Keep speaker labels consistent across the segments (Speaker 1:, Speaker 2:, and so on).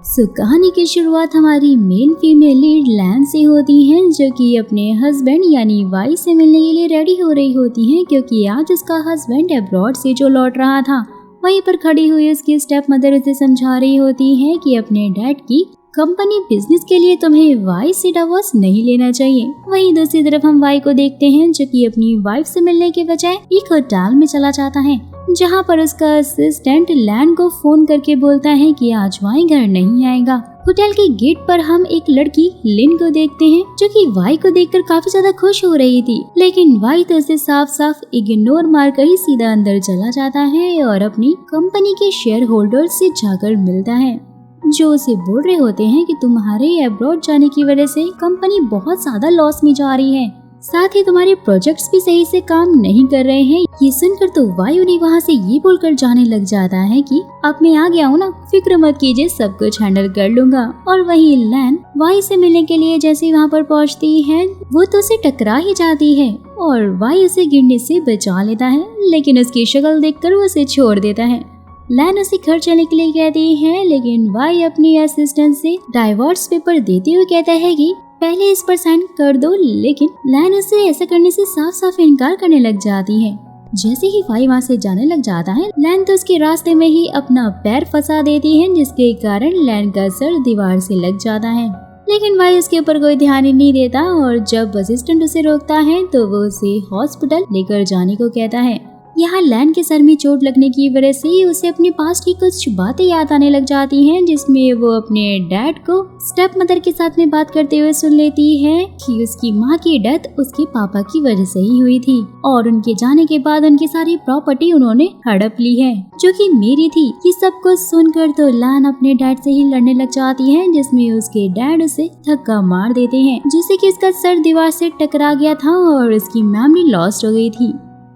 Speaker 1: कहानी की शुरुआत हमारी मेन फीमेल लीड लैन से होती है, जो कि अपने हस्बैंड यानी वाई से मिलने के लिए रेडी हो रही होती है, क्योंकि आज उसका हस्बैंड अब्रॉड से जो लौट रहा था। वहीं पर खड़ी हुई उसकी स्टेप मदर उसे समझा रही होती है कि अपने डैड की कंपनी बिजनेस के लिए तुम्हें वाई से डिवोर्स नहीं लेना चाहिए। वहीं दूसरी तरफ हम वाई को देखते हैं, जो कि अपनी वाइफ से मिलने के बजाय एक होटल में चला जाता है, जहां पर उसका असिस्टेंट लैन को फोन करके बोलता है कि आज वाई घर नहीं आएगा। होटल के गेट पर हम एक लड़की लिन को देखते हैं, जो कि वाई को देखकर काफी ज्यादा खुश हो रही थी, लेकिन वाई तो उसे साफ साफ इग्नोर मारकर ही सीधा अंदर चला जाता है और अपनी कंपनी के शेयर होल्डर से जाकर मिलता है, जो उसे बोल रहे होते हैं कि तुम्हारे अब्रॉड जाने की वजह से कंपनी बहुत ज्यादा लॉस में जा रही है, साथ ही तुम्हारे प्रोजेक्ट्स भी सही से काम नहीं कर रहे हैं। ये सुनकर तो वाई उन्हें वहाँ से ये बोलकर जाने लग जाता है कि अब मैं आ गया हूँ ना, फिक्र मत कीजिए, सब कुछ हैंडल कर लूंगा। और वही लैन वाई से मिलने के लिए जैसे ही वहाँ पर पहुँचती है, वो तो उसे टकरा ही जाती है और वाई उसे गिरने से बचा लेता है, लेकिन उसकी शक्ल देखकर वो उसे छोड़ देता है। लैन उसे घर चलने के लिए कहती है, लेकिन वाई अपनी असिस्टेंट से डाइवोर्स पेपर देते हुए कहता है कि पहले इस पर साइन कर दो, लेकिन लैन उसे ऐसा करने से साफ साफ इनकार करने लग जाती है। जैसे ही वाई वहाँ से जाने लग जाता है, लैन तो उसके रास्ते में ही अपना पैर फंसा देती है, जिसके कारण लैन का सर दीवार से लग जाता है, लेकिन वाई उसके ऊपर कोई ध्यान ही नहीं देता और जब असिस्टेंट उसे रोकता है तो वो उसे हॉस्पिटल लेकर जाने को कहता है। यहाँ लैन के सर में चोट लगने की वजह से उसे अपने पास की कुछ बातें याद आने लग जाती हैं, जिसमें वो अपने डैड को स्टेप मदर के साथ में बात करते हुए सुन लेती है कि उसकी माँ की डेथ उसके पापा की वजह से ही हुई थी और उनके जाने के बाद उनकी सारी प्रॉपर्टी उन्होंने हड़प ली है, जो कि मेरी थी। ये सब कुछ सुनकर तो लैन अपने डैड से ही लड़ने लग जाती है, जिसमें उसके डैड उसे धक्का मार देते हैं, जिससे कि उसका सर दीवार से टकरा गया था और उसकी मेमोरी लॉस्ट हो गई थी।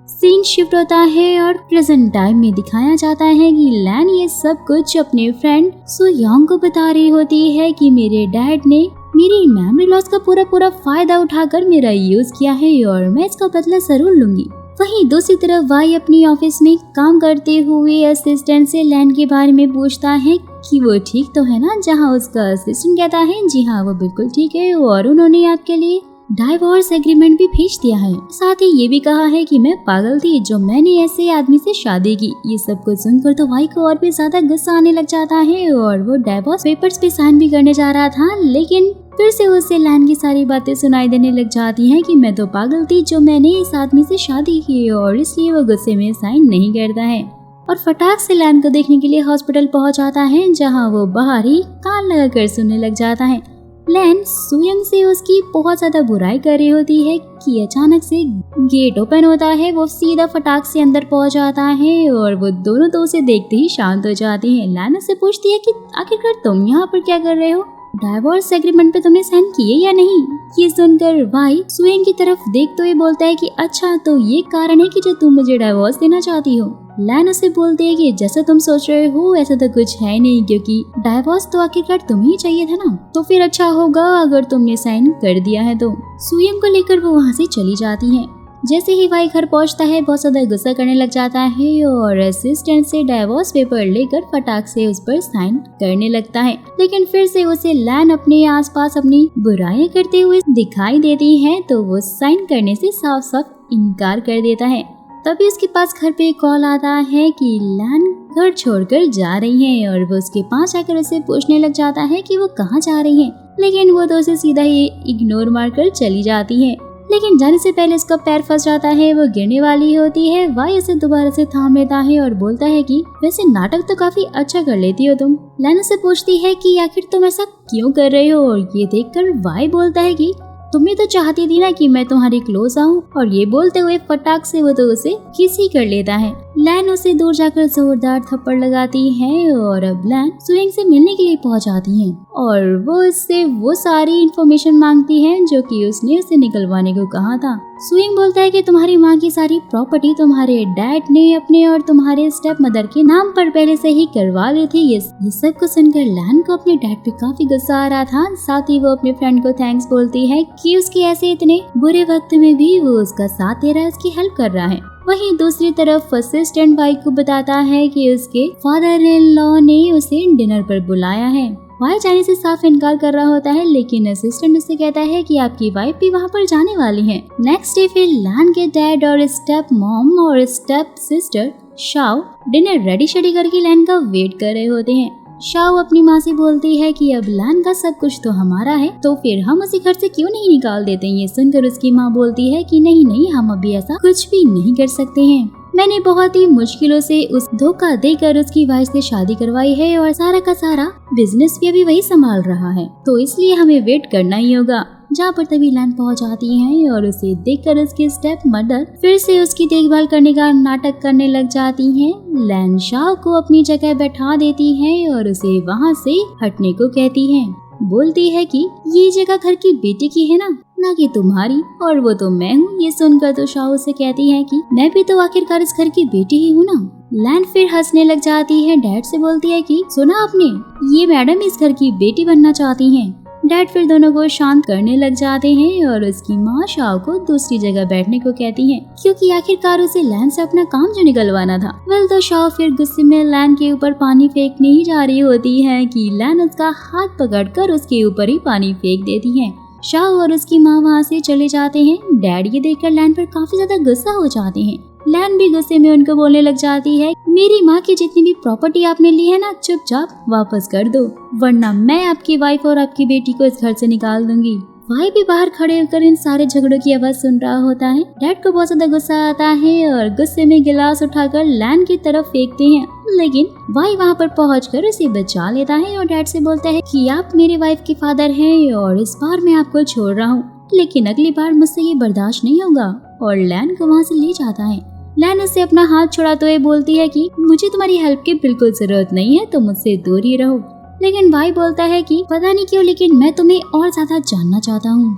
Speaker 1: सीन शिफ्ट होता है और प्रेजेंट टाइम में दिखाया जाता है कि लैन ये सब कुछ अपने फ्रेंड सो योंग को बता रही होती है कि मेरे डैड ने मेरी मेमोरी लॉस का पूरा फायदा उठाकर मेरा यूज किया है और मैं इसका बदला जरूर लूंगी। वहीं दूसरी तरफ वाई अपनी ऑफिस में काम करते हुए असिस्टेंट से लैन के बारे में पूछता है कि वो ठीक तो है ना, जहाँ उसका असिस्टेंट कहता है जी हाँ वो बिल्कुल ठीक है और उन्होंने आपके लिए डाइवोर्स एग्रीमेंट भी भेज दिया है, साथ ही ये भी कहा है कि मैं पागल थी जो मैंने ऐसे आदमी से शादी की। ये सब कुछ सुनकर तो वाई को और भी ज्यादा गुस्सा आने लग जाता है और वो डाइवोर्स पेपर्स पे साइन भी करने जा रहा था, लेकिन फिर से उसे लैन की सारी बातें सुनाई देने लग जाती हैं कि मैं तो पागल थी जो मैंने इस आदमी से शादी की और इसलिए वो गुस्से में साइन नहीं करता है और फटाक से लैन को देखने के लिए हॉस्पिटल पहुँच जाता है, जहाँ वो बाहर ही कान लगा कर सुनने लग जाता है। लैन सुयंग से उसकी बहुत ज्यादा बुराई कर रही होती है कि अचानक से गेट ओपन होता है, वो सीधा फटाक से अंदर पहुंच जाता है और वो दोनों तो उसे देखते ही शांत हो जाती हैं। लैन उससे पूछती है कि आखिरकार तुम यहाँ पर क्या कर रहे हो, डाइवोर्स एग्रीमेंट पे तुमने साइन किए या नहीं। ये सुनकर वाई सुयंग की तरफ देखते हुए बोलता है कि अच्छा तो ये कारण है कि जो तुम मुझे डाइवोर्स देना चाहती हो। लैन उसे बोलते है कि जैसा तुम सोच रहे हो ऐसा तो कुछ है नहीं, क्योंकि डाइवोर्स तो आखिरकार तुम्हें ही चाहिए था ना, तो फिर अच्छा होगा अगर तुमने साइन कर दिया है। तो सुयंग को लेकर वो वहाँ से चली जाती है। जैसे ही वाई घर पहुंचता है बहुत ज्यादा गुस्सा करने लग जाता है और असिस्टेंट से डाइवोर्स पेपर लेकर फटाक से उस पर साइन करने लगता है, लेकिन फिर से उसे लैन अपने आसपास अपनी बुराइयां करते हुए दिखाई देती है, तो वो साइन करने से साफ साफ इनकार कर देता है। तभी उसके पास घर पे कॉल आता है कि लैन घर छोड़कर जा रही है और वो उसके पास आकर उसे पूछने लग जाता है कि वो कहाँ जा रही है, लेकिन वो तो उसे सीधा ही इग्नोर मारकर चली जाती है। लेकिन जाने से पहले उसका पैर फंस जाता है, वो गिरने वाली होती है। वाई उसे दोबारा से थाम लेता है और बोलता है कि वैसे नाटक तो काफी अच्छा कर लेती हो तुम। लैन से पूछती है कि आखिर तुम ऐसा क्यों कर रहे हो और ये देखकर वाई बोलता है कि तुम्हें तो चाहती थी ना कि मैं तुम्हारे क्लोज आऊं, और ये बोलते हुए फटाक से वो तो उसे किस ही कर लेता है। लैन उसे दूर जाकर जोरदार थप्पड़ लगाती है और अब लैन सुयंग से मिलने के लिए पहुंच जाती है और वो उससे वो सारी इंफॉर्मेशन मांगती है जो कि उसने उसे निकलवाने को कहा था। सुयंग बोलता है कि तुम्हारी माँ की सारी प्रॉपर्टी तुम्हारे डैड ने अपने और तुम्हारे स्टेप मदर के नाम पर पहले से ही करवा ली थी। ये सब को सुनकर लैन को अपने डैड पे काफी गुस्सा आ रहा था। साथ ही वो अपने फ्रेंड को थैंक्स बोलती है कि उसके ऐसे इतने बुरे वक्त में भी वो उसका साथ दे रहा है, उसकी हेल्प कर रहा है। वहीं दूसरी तरफ असिस्टेंट वाई को बताता है कि उसके फादर इन लॉ ने उसे डिनर पर बुलाया है। वाई जाने से साफ इनकार कर रहा होता है, लेकिन असिस्टेंट उससे कहता है कि आपकी वाइफ भी वहाँ पर जाने वाली है। नेक्स्ट डे फिर लैन के डैड और स्टेप मॉम और step sister Shao dinner ready shady करके लैन का वेट कर रहे होते हैं। शाओ अपनी माँ से बोलती है कि अब लैन का सब कुछ तो हमारा है, तो फिर हम उसे घर से क्यों नहीं निकाल देते। ये सुनकर उसकी माँ बोलती है कि नहीं नहीं, हम अभी ऐसा कुछ भी नहीं कर सकते हैं। मैंने बहुत ही मुश्किलों से उस धोखा देकर उसकी वाइफ से शादी करवाई है और सारा का सारा बिजनेस भी अभी वही संभाल रहा है, तो इसलिए हमें वेट करना ही होगा। जहाँ पर तभी लैन पहुँच आती है और उसे देखकर उसकी स्टेप मदर फिर से उसकी देखभाल करने का नाटक करने लग जाती है। लैन शाओ को अपनी जगह बैठा देती है और उसे वहाँ से हटने को कहती है। बोलती है कि ये जगह घर की बेटी की है ना कि तुम्हारी, और वो तो मैं हूँ। ये सुनकर तो शाओ से कहती है कि मैं भी तो आखिरकार इस घर की बेटी ही हूँ ना। लैन फिर हंसने लग जाती है। डैड से बोलती है कि सुना आपने, ये मैडम इस घर की बेटी बनना चाहती हैं। डैड फिर दोनों को शांत करने लग जाते हैं और उसकी माँ शाओ को दूसरी जगह बैठने को कहती है, क्योंकि आखिरकार उसे लैन से अपना काम जो निकलवाना था। वेल तो शाओ फिर गुस्से में लैन के ऊपर पानी फेंकने ही जा रही होती है कि लैन उसका हाथ पकड़कर उसके ऊपर ही पानी फेंक देती है। शाओ और उसकी माँ वहाँ से चले जाते हैं। डैड ये देखकर लैन पर काफी ज्यादा गुस्सा हो जाते हैं। लैन भी गुस्से में उनको बोलने लग जाती है, मेरी माँ की जितनी भी प्रॉपर्टी आपने ली है ना, चुपचाप वापस कर दो, वरना मैं आपकी वाइफ और आपकी बेटी को इस घर से निकाल दूंगी। वाई भी बाहर खड़े होकर इन सारे झगड़ों की आवाज सुन रहा होता है। डैड को बहुत ज्यादा गुस्सा आता है और गुस्से में गिलास उठाकर लैन की तरफ फेंकते हैं, लेकिन वाई वहाँ पर पहुंचकर उसे बचा लेता है और डैड से बोलता है कि आप मेरे वाइफ के फादर हैं और इस बार मैं आपको छोड़ रहा हूँ, लेकिन अगली बार मुझसे ये बर्दाश्त नहीं होगा, और लैन को वहाँ से ले जाता है। लैन उससे अपना हाथ छुड़ाते हुए बोलती है कि मुझे तुम्हारी हेल्प की बिल्कुल जरूरत नहीं है, तो मुझसे दूर ही रहो। लेकिन वाई बोलता है कि पता नहीं क्यों, लेकिन मैं तुम्हें और ज्यादा जानना चाहता हूँ।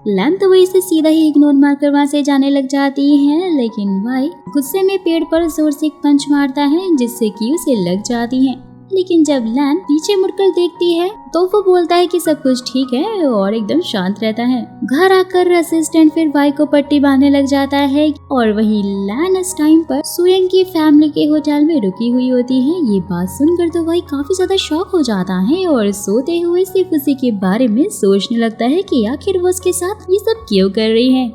Speaker 1: लैन तो वही से सीधा ही इग्नोर मारकर वहाँ से जाने लग जाती है, लेकिन वाई गुस्से में पेड़ पर जोर से एक पंच मारता है जिससे कि उसे लग जाती है। लेकिन जब लैन पीछे मुड़कर देखती है तो वो बोलता है कि सब कुछ ठीक है और एकदम शांत रहता है। घर आकर असिस्टेंट फिर वाई को पट्टी बांधने लग जाता है और वही लैन इस टाइम पर सुयंग की फैमिली के होटल में रुकी हुई होती है। ये बात सुनकर तो वाई काफी ज्यादा शॉक हो जाता है और सोते हुए सिर्फ उसी के बारे में सोचने लगता है कि आखिर वो उसके साथ ये सब क्यों कर रही है।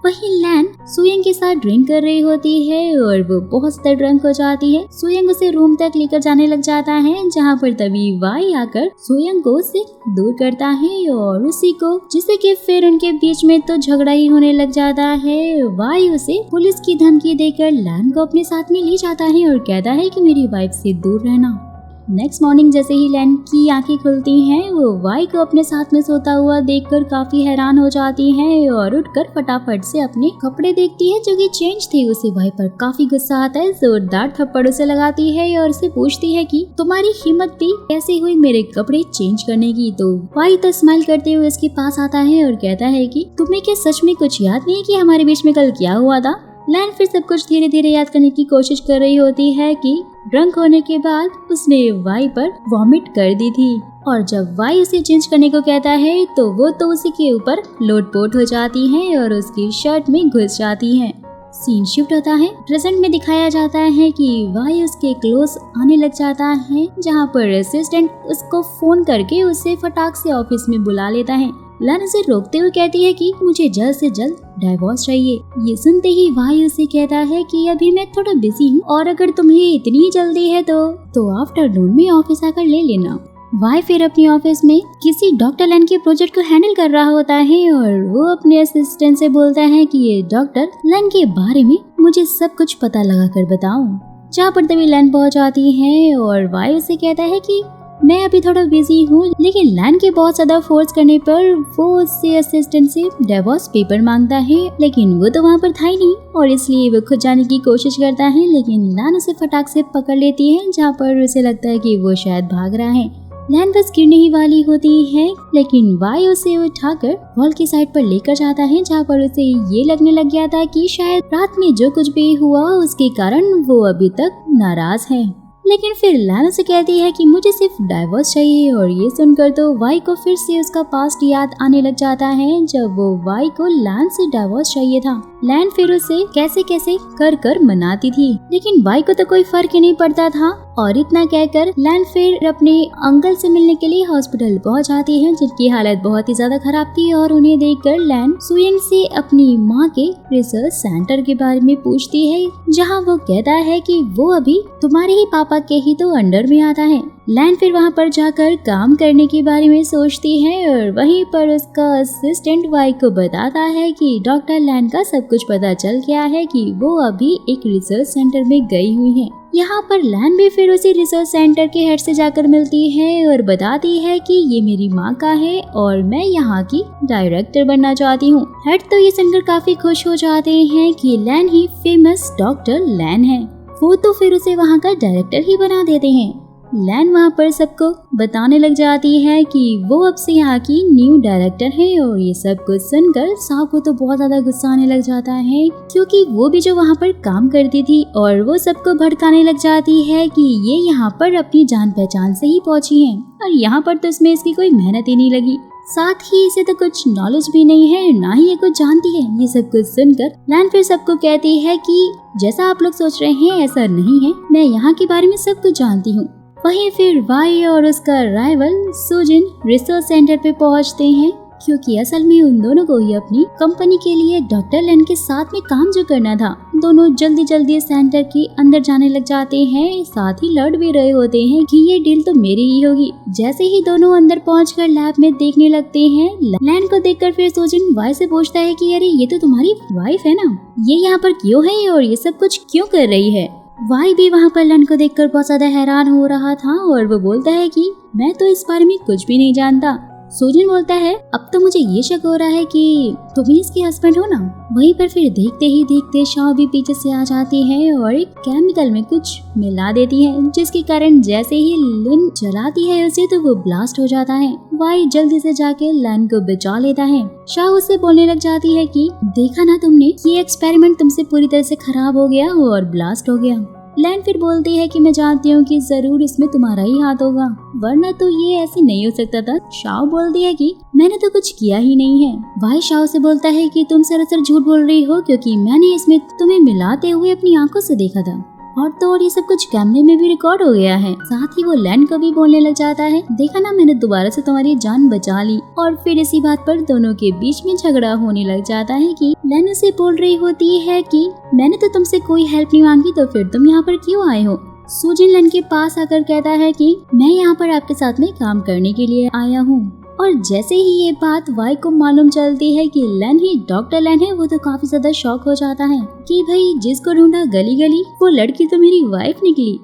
Speaker 1: वहीं लैन सुयंग के साथ ड्रिंक कर रही होती है और वो बहुत ज्यादा ड्रंक हो जाती है। सुयंग उसे रूम तक लेकर जाने लग जाता है, जहाँ पर तभी वाई आकर सुयंग को उससे दूर करता है और उसी को, जिससे कि फिर उनके बीच में तो झगड़ा ही होने लग जाता है। वाई उसे पुलिस की धमकी देकर लैन को अपने साथ में ले जाता है और कहता है कि मेरी वाइफ से दूर रहना। नेक्स्ट मॉर्निंग जैसे ही लैन की आंखें खुलती हैं, वो वाई को अपने साथ में सोता हुआ देखकर काफी हैरान हो जाती है और उठकर फटाफट से अपने कपड़े देखती है जो कि चेंज थे। उसे वाई पर काफी गुस्सा आता है, जोरदार थप्पड़ उसे लगाती है और उसे पूछती है कि तुम्हारी हिम्मत भी कैसे हुई मेरे कपड़े चेंज करने की। तो वाई तो स्माइल करते हुए उसके पास आता है और कहता है कि तुम्हें क्या सच में कुछ याद नहीं है कि हमारे बीच में कल क्या हुआ था। लैन फिर सब कुछ धीरे धीरे याद करने की कोशिश कर रही होती है कि ड्रंक होने के बाद उसने वाई पर वॉमिट कर दी थी, और जब वाई उसे चेंज करने को कहता है तो वो तो उसी के ऊपर लोटपोट हो जाती है और उसकी शर्ट में घुस जाती है। सीन शिफ्ट होता है, प्रेजेंट में दिखाया जाता है कि वाई उसके क्लोज आने लग जाता है, जहाँ पर असिस्टेंट उसको फोन करके उसे फटाक से ऑफिस में बुला लेता है। लैन उसे रोकते हुए कहती है कि मुझे जल्द से जल्द डाइवोर्स चाहिए। ये सुनते ही वाई उसे कहता है कि अभी मैं थोड़ा बिजी हूँ और अगर तुम्हें इतनी जल्दी है तो आफ्टरनून में ऑफिस आकर ले लेना। वाई फिर अपनी ऑफिस में किसी डॉक्टर लैन के प्रोजेक्ट को हैंडल कर रहा होता है और वो अपने असिस्टेंट से बोलता है कि ये डॉक्टर लैन के बारे में मुझे सब कुछ पता लगा कर बताओ। जहाँ पर तभी लैन पहुँच आती है और वाई उसे कहता है कि मैं अभी थोड़ा बिजी हूँ, लेकिन लैन के बहुत ज्यादा फोर्स करने पर वो उससे असिस्टेंट से डिवोर्स पेपर मांगता है, लेकिन वो तो वहाँ पर था ही नहीं और इसलिए वो खुद जाने की कोशिश करता है, लेकिन लैन उसे फटाक से पकड़ लेती है, जहाँ पर उसे लगता है कि वो शायद भाग रहा है। लैन बस गिरने ही वाली होती है, लेकिन वाई उसे उठाकर वॉल की साइड पर लेकर जाता है, जहाँ पर उसे ये लगने लग गया था कि शायद रात में जो कुछ भी हुआ उसके कारण वो अभी तक नाराज है। लेकिन फिर लैन उसे कहती है कि मुझे सिर्फ डाइवोर्स चाहिए, और ये सुनकर तो वाई को फिर से उसका पास्ट याद आने लग जाता है, जब वो वाई को लैन से डाइवोर्स चाहिए था। लैन फिर उसे कैसे कैसे कर कर मनाती थी, लेकिन वाई को तो कोई फर्क ही नहीं पड़ता था। और इतना कहकर लैन फिर अपने अंकल से मिलने के लिए हॉस्पिटल पहुंच जाती है, जिनकी हालत बहुत ही ज्यादा खराब थी। और उन्हें देखकर लैन सुयंग से अपनी माँ के रिसर्च सेंटर के बारे में पूछती है, जहाँ वो कहता है कि वो अभी तुम्हारे ही पापा के ही तो अंडर में आता है। लैन फिर वहाँ पर जाकर काम करने के बारे में सोचती है और वहीं पर उसका असिस्टेंट वाई को बताता है कि डॉक्टर लैन का सब कुछ पता चल गया है कि वो अभी एक रिसर्च सेंटर में गई हुई है। यहाँ पर लैन भी फिर उसी रिसर्च सेंटर के हेड से जाकर मिलती है और बताती है कि ये मेरी माँ का है और मैं यहाँ की डायरेक्टर बनना चाहती हूँ। हेड तो ये सुनकर काफी खुश हो जाते हैं कि लैन ही फेमस डॉक्टर लैन है। वो तो फिर उसे वहाँ का डायरेक्टर ही बना देते हैं। लैन वहाँ पर सबको बताने लग जाती है कि वो अब से यहाँ की न्यू डायरेक्टर है। और ये सब कुछ सुनकर साहब को तो बहुत ज्यादा गुस्सा आने लग जाता है, क्योंकि वो भी जो वहाँ पर काम करती थी और वो सबको भड़काने लग जाती है कि ये यहाँ पर अपनी जान पहचान से ही पहुँची है और यहाँ पर तो इसमें इसकी कोई मेहनत ही नहीं लगी, साथ ही इसे तो कुछ नॉलेज भी नहीं है, ना ही ये कुछ जानती है। ये सब कुछ सुनकर लैन फिर सबको कहती है कि जैसा आप लोग सोच रहे हैं ऐसा नहीं है, मैं यहाँ के बारे में सब कुछ जानती हूँ। वहीं फिर वाई और उसका राइवल सुजिन रिसर्च सेंटर पे पहुंचते हैं, क्योंकि असल में उन दोनों को ही अपनी कंपनी के लिए डॉक्टर लैन के साथ में काम जो करना था। दोनों जल्दी जल्दी सेंटर के अंदर जाने लग जाते हैं, साथ ही लड़ भी रहे होते हैं कि ये डील तो मेरी ही होगी। जैसे ही दोनों अंदर पहुंचकर लैब में देखने लगते हैं, लैन को देखकर फिर सुजिन वाई से पूछता है कि अरे ये तो तुम्हारी वाइफ है ना, ये यहाँ पर क्यों है और ये सब कुछ क्यों कर रही है। वाई भी वहाँ पर लैन को देखकर बहुत ज्यादा हैरान हो रहा था और वो बोलता है कि मैं तो इस बारे में कुछ भी नहीं जानता। सुजिन बोलता है अब तो मुझे ये शक हो रहा है कि तुम ही इसके हस्बैंड हो ना। वहीं पर फिर देखते ही देखते शाओ भी पीछे से आ जाती है और एक केमिकल में कुछ मिला देती है, जिसके कारण जैसे ही लिन जलाती है उसे तो वो ब्लास्ट हो जाता है। वाई जल्दी से जाके लैन को बचा लेता है। शाओ उससे बोलने लग जाती है कि देखा ना तुमने, ये एक्सपेरिमेंट तुमसे पूरी तरह से खराब हो गया और ब्लास्ट हो गया। लैन फिर बोलती है कि मैं जानती हूँ कि जरूर इसमें तुम्हारा ही हाथ होगा, वरना तो ये ऐसे नहीं हो सकता था। शाओ बोलती है कि मैंने तो कुछ किया ही नहीं है। वाई शाओ से बोलता है कि तुम सरासर झूठ बोल रही हो, क्योंकि मैंने इसमें तुम्हें मिलाते हुए अपनी आंखों से देखा था और तो और ये सब कुछ कैमरे में भी रिकॉर्ड हो गया है। साथ ही वो लैन को भी बोलने लग जाता है देखा ना, मैंने दोबारा से तुम्हारी जान बचा ली। और फिर इसी बात पर दोनों के बीच में झगड़ा होने लग जाता है कि लैन उसे बोल रही होती है कि मैंने तो तुमसे कोई हेल्प नहीं मांगी, तो फिर तुम यहाँ पर क्यों आए हो। सुजिन लैन के पास आकर कहता है कि मैं यहाँ पर आपके साथ में काम करने के लिए आया हूँ। और जैसे ही ये बात वाई को मालूम चलती है कि लैन ही डॉक्टर लैन है, वो तो काफी ज्यादा शॉक हो जाता है कि भाई जिसको ढूंढा गली गली वो लड़की तो मेरी वाइफ निकली।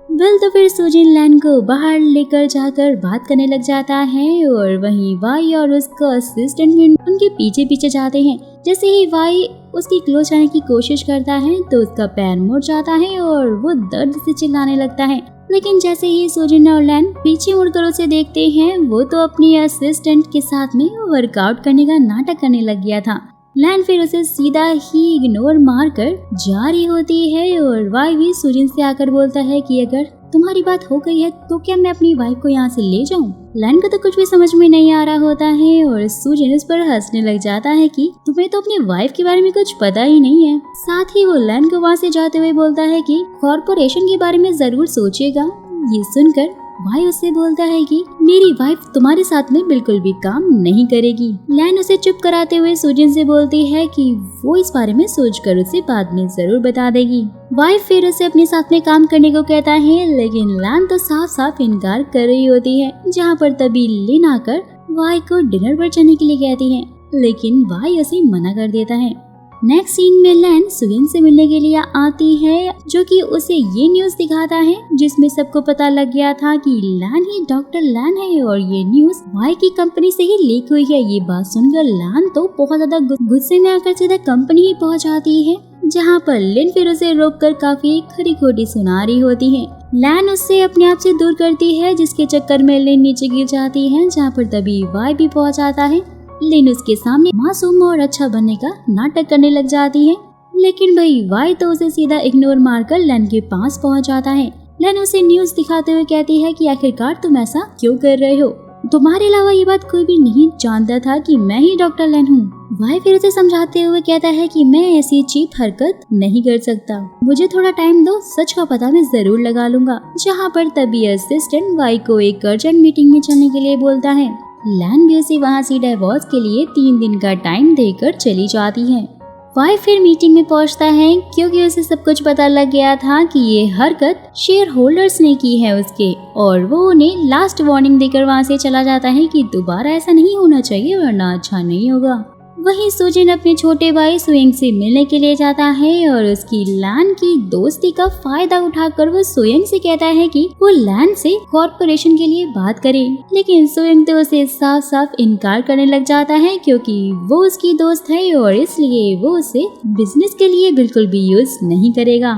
Speaker 1: वेल तो फिर सुजिन लैन को बाहर लेकर जाकर बात करने लग जाता है और वहीं वाई और उसका असिस्टेंट भी उनके पीछे पीछे जाते हैं। जैसे ही वाई उसकी क्लोज आने की कोशिश करता है तो उसका पैर मुड़ जाता है और वो दर्द से चिल्लाने लगता है। लेकिन जैसे ही सुजिन और लैन पीछे मुड़कर उसे देखते हैं, वो तो अपनी असिस्टेंट के साथ में वर्कआउट करने का नाटक करने लग गया था। लैन फिर उसे सीधा ही इग्नोर मारकर जा रही होती है और वाई भी सुजिन से आकर बोलता है कि अगर तुम्हारी बात हो गई है तो क्या मैं अपनी वाइफ को यहाँ से ले जाऊँ। लैन को तो कुछ भी समझ में नहीं आ रहा होता है और सुजिन उस पर हंसने लग जाता है कि तुम्हें तो अपनी वाइफ के बारे में कुछ पता ही नहीं है। साथ ही वो लैन को वहाँ से जाते हुए बोलता है कि कॉर्पोरेशन के बारे में जरूर सोचेगा। ये सुनकर वाई उससे बोलता है कि मेरी वाइफ तुम्हारे साथ में बिल्कुल भी काम नहीं करेगी। लैन उसे चुप कराते हुए सुजिन से बोलती है कि वो इस बारे में सोचकर उसे बाद में जरूर बता देगी। वाइफ फिर उसे अपने साथ में काम करने को कहता है, लेकिन लैन तो साफ साफ इनकार कर रही होती है। जहाँ पर तभी लिन आकर वाई को डिनर पर जाने के लिए कहती है, लेकिन वाई उसे मना कर देता है। नेक्स्ट सीन में लैन सुयन से मिलने के लिए आती है, जो कि उसे ये न्यूज दिखाता है जिसमें सबको पता लग गया था कि लैन ही डॉक्टर लैन है और ये न्यूज वाई की कंपनी से ही लीक हुई है। ये बात सुनकर लैन तो बहुत ज्यादा गुस्से में आकर सीधा कंपनी ही पहुंच जाती है, जहाँ पर लिन फिर उसे रोककर काफी खरी खोटी सुना रही होती है। लैन उससे अपने आप से दूर करती है, जिसके चक्कर में लिन नीचे गिर जाती है, जहाँ पर तभी वाई भी पहुंच आता है। लिन उसके सामने मासूम और अच्छा बनने का नाटक करने लग जाती है, लेकिन भाई वाई तो उसे सीधा इग्नोर मारकर लैन के पास पहुंच जाता है। लैन उसे न्यूज दिखाते हुए कहती है कि आखिरकार तुम ऐसा क्यों कर रहे हो। तुम्हारे अलावा ये बात कोई भी नहीं जानता था कि मैं ही डॉक्टर लैन हूँ। वाई फिर उसे समझाते हुए कहता है कि मैं ऐसी चीप हरकत नहीं कर सकता, मुझे थोड़ा टाइम दो, सच का पता मैं जरूर लगा लूंगा। जहाँ पर तभी असिस्टेंट वाई को एक अर्जेंट मीटिंग में चलने के लिए बोलता है। लैन भी उसे वहाँ से डाइवोर्स के लिए 3 दिन का टाइम देकर चली जाती है। वाई फिर मीटिंग में पहुंचता है क्योंकि उसे सब कुछ पता लग गया था कि ये हरकत शेयर होल्डर्स ने की है उसके, और वो उन्हें लास्ट वार्निंग देकर वहाँ से चला जाता है कि दोबारा ऐसा नहीं होना चाहिए वरना अच्छा नहीं होगा। वहीं सुजिन अपने छोटे भाई सुयंग से मिलने के लिए जाता है और उसकी लैन की दोस्ती का फायदा उठाकर वो सुयंग से कहता है कि वो लैन से कॉर्पोरेशन के लिए बात करे, लेकिन सुयंग तो उसे साफ साफ इनकार करने लग जाता है क्योंकि वो उसकी दोस्त है और इसलिए वो उसे बिजनेस के लिए बिल्कुल भी यूज नहीं करेगा।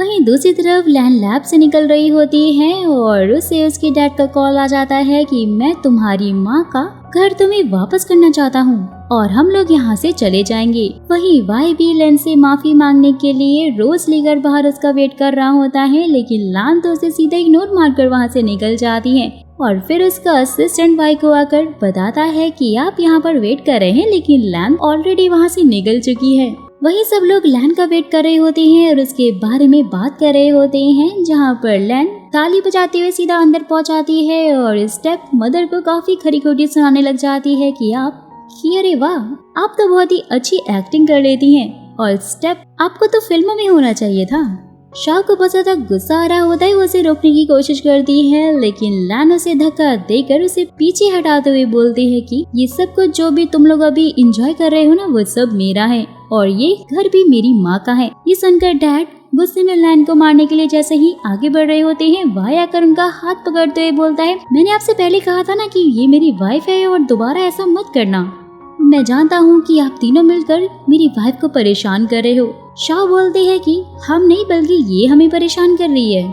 Speaker 1: वहीं दूसरी तरफ लैन लैब से निकल रही होती है और उसे उसके डैड का कॉल आ जाता है कि मैं तुम्हारी माँ का घर तुम्हें वापस करना चाहता हूँ और हम लोग यहाँ से चले जाएंगे। वहीं वाई भी लैन से माफी मांगने के लिए रोज लेकर बाहर उसका वेट कर रहा होता है, लेकिन लैन तो उसे सीधा इग्नोर मारकर वहाँ से निकल जाती है। और फिर उसका असिस्टेंट वाई को आकर बताता है कि आप यहाँ पर वेट कर रहे हैं, लेकिन लैन ऑलरेडी वहाँ से निकल चुकी है। वहीं सब लोग लैन का वेट कर रहे होते हैं और उसके बारे में बात कर रहे होते हैं, जहाँ पर लैन ताली बजाते हुए सीधा अंदर पहुँच जाती है और स्टेप मदर को काफी खरी खोटी सुनाने लग जाती है कि अरे वाह, आप तो बहुत ही अच्छी एक्टिंग कर लेती हैं और स्टेप आपको तो फिल्मों में होना चाहिए था। शाह को बहुत ज्यादा गुस्सा आ रहा होता है, वो उसे रोकने की कोशिश करती है, लेकिन लैन उसे धक्का देकर उसे पीछे हटाते हुए बोलती है कि ये सब कुछ जो भी तुम लोग अभी एंजॉय कर रहे हो ना, वो सब मेरा है और ये घर भी मेरी माँ का है। ये सुनकर डैड गुस्से में लैन को मारने के लिए जैसे ही आगे बढ़ रहे होते हैं, वाई आकर उनका हाथ पकड़ते हुए बोलता है, मैंने आपसे पहले कहा था ना कि ये मेरी वाइफ है और दोबारा ऐसा मत करना। मैं जानता हूँ कि आप तीनों मिलकर मेरी वाइफ को परेशान कर रहे हो। शाह बोलते हैं कि हम नहीं बल्कि ये हमें परेशान कर रही है।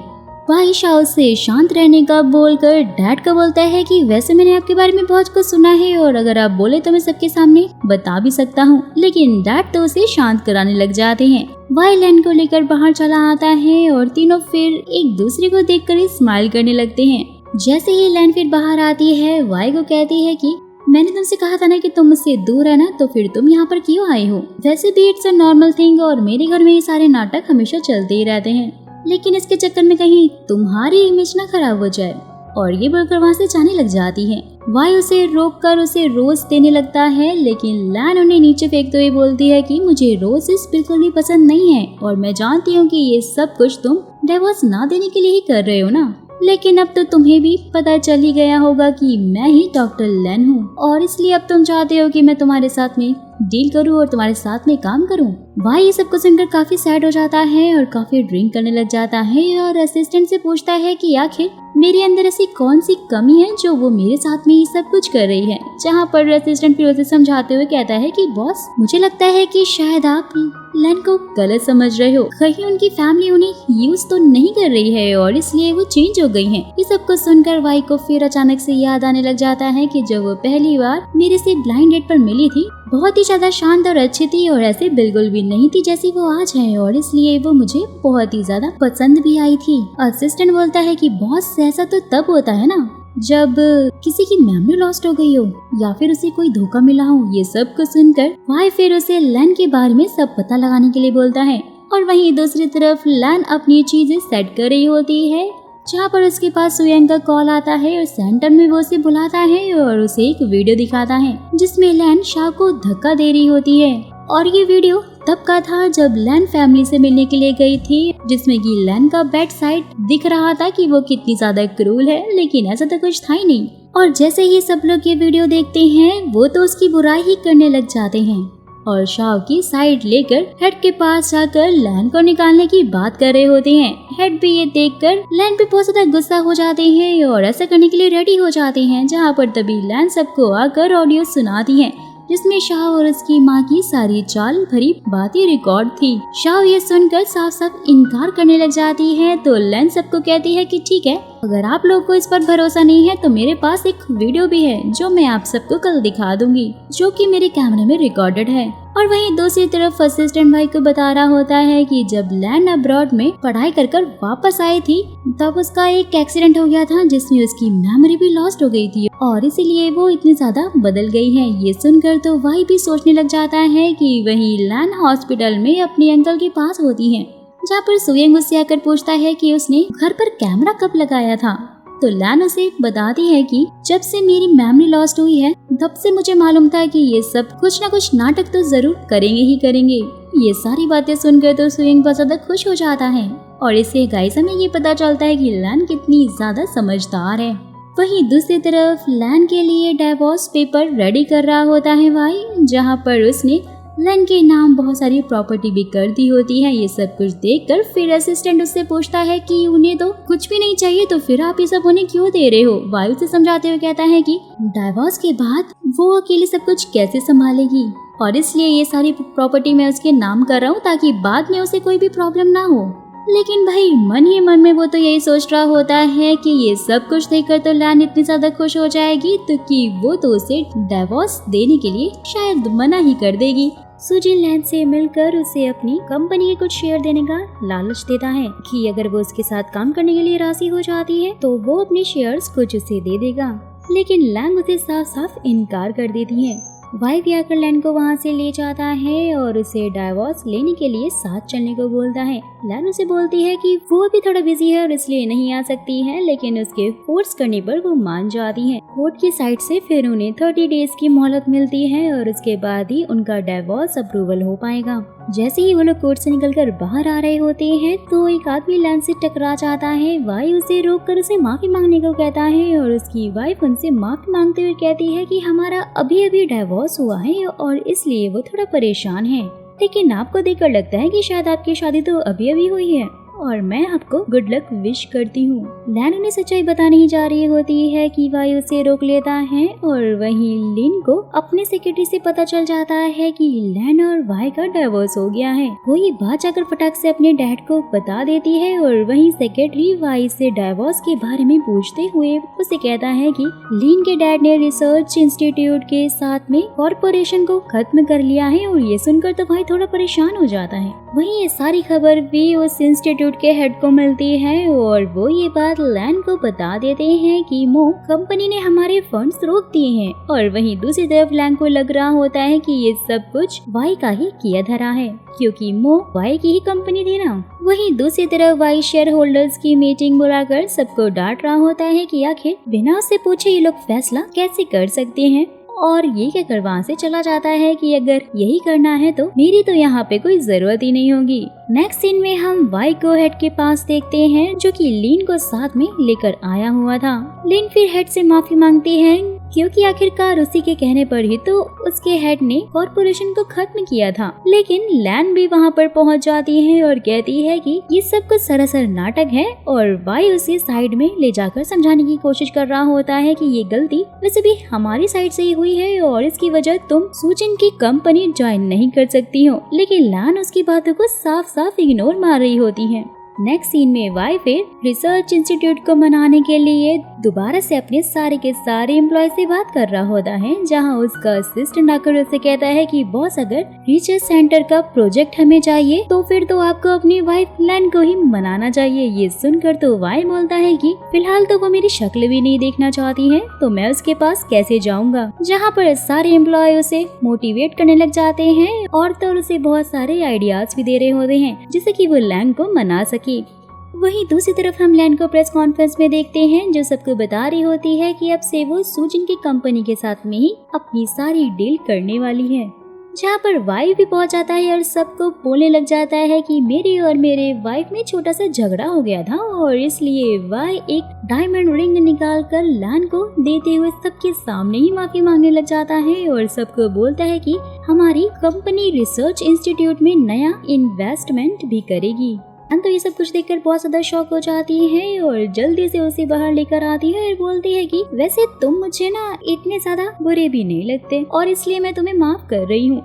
Speaker 1: भाई शाह से शांत रहने का बोलकर डैड को बोलता है कि वैसे मैंने आपके बारे में बहुत कुछ सुना है और अगर आप बोले तो मैं सबके सामने बता भी सकता हूँ, लेकिन डैड तो उसे शांत कराने लग जाते हैं। वाई लैन को लेकर बाहर चला आता है और तीनों फिर एक दूसरे को देखकर स्माइल करने लगते हैं। जैसे ही लैन फिर बाहर आती है, वाई को कहती है कि मैंने तुमसे कहा था ना कि तुम मुझसे दूर है ना, तो फिर तुम यहाँ पर क्यों आए हो? वैसे भी इट्स अ नॉर्मल थिंग और मेरे घर में ये सारे नाटक हमेशा चलते ही रहते हैं, लेकिन इसके चक्कर में कहीं तुम्हारी इमेज ना खराब हो जाए। और ये बोलकर वहाँ से जाने लग जाती है। वाई उसे रोककर उसे रोज देने लगता है, लेकिन लैन उन्हें नीचे फेंकते हुए बोलती है कि मुझे रोजेस बिल्कुल भी पसंद नहीं है और मैं जानती हूँ कि ये सब कुछ तुम डिवोर्स ना देने के लिए ही कर रहे हो ना, लेकिन अब तो तुम्हें भी पता चल ही गया होगा कि मैं ही डॉक्टर लैन हूँ और इसलिए अब तुम चाहते हो कि मैं तुम्हारे साथ में डील करूँ और तुम्हारे साथ में काम करूँ। भाई ये सब कुछ सुनकर काफी सैड हो जाता है और काफी ड्रिंक करने लग जाता है और असिस्टेंट से पूछता है कि आखिर मेरे अंदर ऐसी कौन सी कमी है जो वो मेरे साथ में ये सब कुछ कर रही है। जहाँ पर असिस्टेंट फिर उसे समझाते हुए कहता है कि बॉस, मुझे लगता है कि शायद आप लैन को गलत समझ रहे हो, कहीं उनकी फैमिली उन्हें यूज तो नहीं कर रही है और इसलिए वो चेंज हो गई हैं। ये सब कुछ सुनकर वाई को फिर अचानक से याद आने लग जाता है कि जब वो पहली बार मेरे से ब्लाइंड डेट पर मिली थी, बहुत ही ज्यादा शांत और अच्छी थी और ऐसे बिल्कुल भी नहीं थी जैसी वो आज है और इसलिए वो मुझे बहुत ही ज्यादा पसंद भी आई थी। असिस्टेंट बोलता है कि बॉस, ऐसा तो तब होता है ना जब किसी की मेमोरी लॉस्ट हो गई हो या फिर उसे कोई धोखा मिला हो। ये सब कुछ सुनकर वाई फिर उसे लैन के बारे में सब पता लगाने के लिए बोलता है और वहीं दूसरी तरफ लैन अपनी चीजें सेट कर रही होती है, जहाँ पर उसके पास सुयंग का कॉल आता है और सेंटर में वो उसे बुलाता है और उसे एक वीडियो दिखाता है जिसमें लैन शाह को धक्का दे रही होती है। और ये वीडियो तब का था जब लैन फैमिली से मिलने के लिए गई थी, जिसमें कि लैन का बेड साइड दिख रहा था कि वो कितनी ज्यादा क्रूल है, लेकिन ऐसा तो कुछ था ही नहीं। और जैसे ही सब लोग ये वीडियो देखते हैं, वो तो उसकी बुराई ही करने लग जाते हैं और शाह की साइड लेकर हेड के पास जाकर लैन को निकालने की बात कर रहे होते हैं। हेड भी ये देखकर लैन पे बहुत ज्यादा गुस्सा हो जाते हैं और ऐसा करने के लिए रेडी हो जाते हैं, जहाँ पर तभी लैन सबको आकर ऑडियो सुनाती है जिसमें शाह और उसकी माँ की सारी चाल भरी बातें रिकॉर्ड थी। शाह ये सुनकर साफ साफ इनकार करने लग जाती है, तो लैन सबको कहती है कि ठीक है, अगर आप लोगों को इस पर भरोसा नहीं है तो मेरे पास एक वीडियो भी है जो मैं आप सबको कल दिखा दूंगी, जो कि मेरे कैमरे में रिकॉर्डेड है। और वहीं दूसरी तरफ असिस्टेंट भाई को बता रहा होता है कि जब लैन अब्रॉड में पढ़ाई कर कर वापस आई थी तब उसका एक एक्सीडेंट हो गया था जिसमें उसकी मेमोरी भी लॉस्ट हो गई थी और इसीलिए वो इतनी ज्यादा बदल गई है। ये सुनकर तो भाई भी सोचने लग जाता है कि वही लैन हॉस्पिटल में अपने अंकल के पास होती है, जहाँ पर सुयंग उससे आकर पूछता है कि उसने घर पर कैमरा कब लगाया था। तो लैन उसे बताती है कि जब से मेरी मेमोरी लॉस्ट हुई है तब से मुझे मालूम था कि ये सब कुछ ना कुछ नाटक तो जरूर करेंगे ही करेंगे। ये सारी बातें सुनकर तो सुयंग बहुत ज्यादा खुश हो जाता है और इससे गाइस हमें ये पता चलता है कि लैन कितनी ज्यादा समझदार है। वहीं दूसरी तरफ लैन के लिए डाइवोर्स पेपर रेडी कर रहा होता है भाई, जहाँ पर उसने लैन के नाम बहुत सारी प्रॉपर्टी भी कर दी होती है। ये सब कुछ देखकर फिर असिस्टेंट उससे पूछता है कि उन्हें तो कुछ भी नहीं चाहिए तो फिर आप ये सब उन्हें क्यों दे रहे हो। वायु से समझाते हुए कहता है कि डाइवोर्स के बाद वो अकेले सब कुछ कैसे संभालेगी और इसलिए ये सारी प्रॉपर्टी मैं उसके नाम कर रहा हूँ ताकि बाद में उसे कोई भी प्रॉब्लम ना हो। लेकिन भाई मन ही मन में वो तो यही सोच रहा होता है कि ये सब कुछ देखकर तो लैन इतनी ज्यादा खुश हो जाएगी तो कि वो तो उसे डाइवोर्स देने के लिए शायद मना ही कर देगी। सुजिन लैन से मिलकर उसे अपनी कंपनी के कुछ शेयर देने का लालच देता है कि अगर वो उसके साथ काम करने के लिए राजी हो जाती है तो वो अपने शेयर्स कुछ उसे दे देगा, लेकिन लैंग उसे साफ साफ इनकार कर देती है। वाई भी आकर लैन को वहाँ से ले जाता है और उसे डाइवोर्स लेने के लिए साथ चलने को बोलता है। लैन उसे बोलती है कि वो भी थोड़ा बिजी है और इसलिए नहीं आ सकती है, लेकिन उसके फोर्स करने पर वो मान जाती है। कोर्ट की साइड से फिर उन्हें 30 डेज की मोहलत मिलती है और उसके बाद ही उनका डाइवोर्स अप्रूवल हो पाएगा। जैसे ही वो लोग कोर्ट से निकलकर बाहर आ रहे होते हैं तो एक आदमी लैन से टकरा जाता है। वाई उसे रोककर उसे माफी मांगने को कहता है और उसकी वाइफ उनसे माफी मांगते हुए कहती है कि हमारा अभी अभी डाइवोर्स हुआ है और इसलिए वो थोड़ा परेशान है, लेकिन आपको देखकर लगता है कि शायद आपकी शादी तो अभी अभी हुई है और मैं आपको गुड लक विश करती हूँ। लैन उन्हें सच्चाई बताने ही जा रही होती है कि वाई उसे रोक लेता है और वहीं लिन को अपने सेक्रेटरी से पता चल जाता है कि लैन और वाई का डाइवोर्स हो गया है। वो ये बात जाकर फटाक से अपने डैड को बता देती है और वहीं सेक्रेटरी वाई से डाइवोर्स के बारे में पूछते हुए उसे कहता है कि लिन के डैड ने रिसर्च इंस्टीट्यूट के साथ में कॉर्पोरेशन को खत्म कर लिया है और ये सुनकर तो भाई थोड़ा परेशान हो जाता है। वहीं ये सारी खबर भी उस इंस्टीट्यूट के हेड को मिलती है और वो ये बात लैन को बता देते हैं कि मो कंपनी ने हमारे फंड्स रोक दिए हैं। और वहीं दूसरी तरफ लैन को लग रहा होता है कि ये सब कुछ वाई का ही किया धरा है क्योंकि मो वाई की ही कंपनी थी ना। वहीं दूसरी तरफ वाई शेयर होल्डर्स की मीटिंग बुलाकर सबको डांट रहा होता है कि आखिर बिना उससे पूछे ये लोग फैसला कैसे कर सकते हैं और ये क्या कर वहाँ से चला जाता है कि अगर यही करना है तो मेरी तो यहाँ पे कोई जरूरत ही नहीं होगी। नेक्स्ट सीन में हम वाई को हेड के पास देखते हैं जो कि लिन को साथ में लेकर आया हुआ था। लिन फिर हेड से माफी मांगती है क्योंकि आखिरकार उसी के कहने पर ही तो उसके हेड ने कॉर्पोरेशन को खत्म किया था। लेकिन लैन भी वहाँ पर पहुँच जाती है और कहती है कि ये सब कुछ सरासर नाटक है और वाई उसे साइड में ले जाकर समझाने की कोशिश कर रहा होता है कि ये गलती वैसे भी हमारी साइड से ही हुई है और इसकी वजह तुम सुजिन की कंपनी ज्वाइन नहीं कर सकती हो। लेकिन लैन उसकी बातों को साफ साफ इग्नोर मार रही होती है। नेक्स्ट सीन में वाई फिर रिसर्च इंस्टीट्यूट को मनाने के लिए दोबारा से अपने सारे के सारे एम्प्लॉय से बात कर रहा होता है, जहां उसका असिस्टेंट आकर उससे कहता है कि बॉस अगर रिसर्च सेंटर का प्रोजेक्ट हमें चाहिए तो फिर तो आपको अपनी वाइफ लैन को ही मनाना चाहिए। ये सुनकर तो वाई बोलता है कि फिलहाल तो वो मेरी शक्ल भी नहीं देखना चाहती है तो मैं उसके पास कैसे जाऊंगा। जहाँ पर सारे एम्प्लॉय उसे मोटिवेट करने लग जाते हैं और तो उसे बहुत सारे आइडियाज भी दे रहे होते हैं जिससे कि वो लैन को मना सके। वहीं दूसरी तरफ हम लैन को प्रेस कॉन्फ्रेंस में देखते हैं जो सबको बता रही होती है कि अब से वो सुजिन की कंपनी के साथ में ही अपनी सारी डील करने वाली है। जहाँ पर वाई भी पहुंच जाता है और सबको बोलने लग जाता है कि मेरे और मेरे वाइफ में छोटा सा झगड़ा हो गया था और इसलिए वाई एक डायमंड रिंग निकाल कर लैन को देते हुए सबके सामने ही माफी मांगने लग जाता है और सबको बोलता है कि हमारी कंपनी रिसर्च इंस्टीट्यूट में नया इन्वेस्टमेंट भी करेगी। तो ये सब कुछ देखकर बहुत ज्यादा शॉक हो जाती है और जल्दी से उसे बाहर लेकर आती है और बोलती है कि वैसे तुम मुझे ना इतने ज्यादा बुरे भी नहीं लगते और इसलिए मैं तुम्हें माफ कर रही हूँ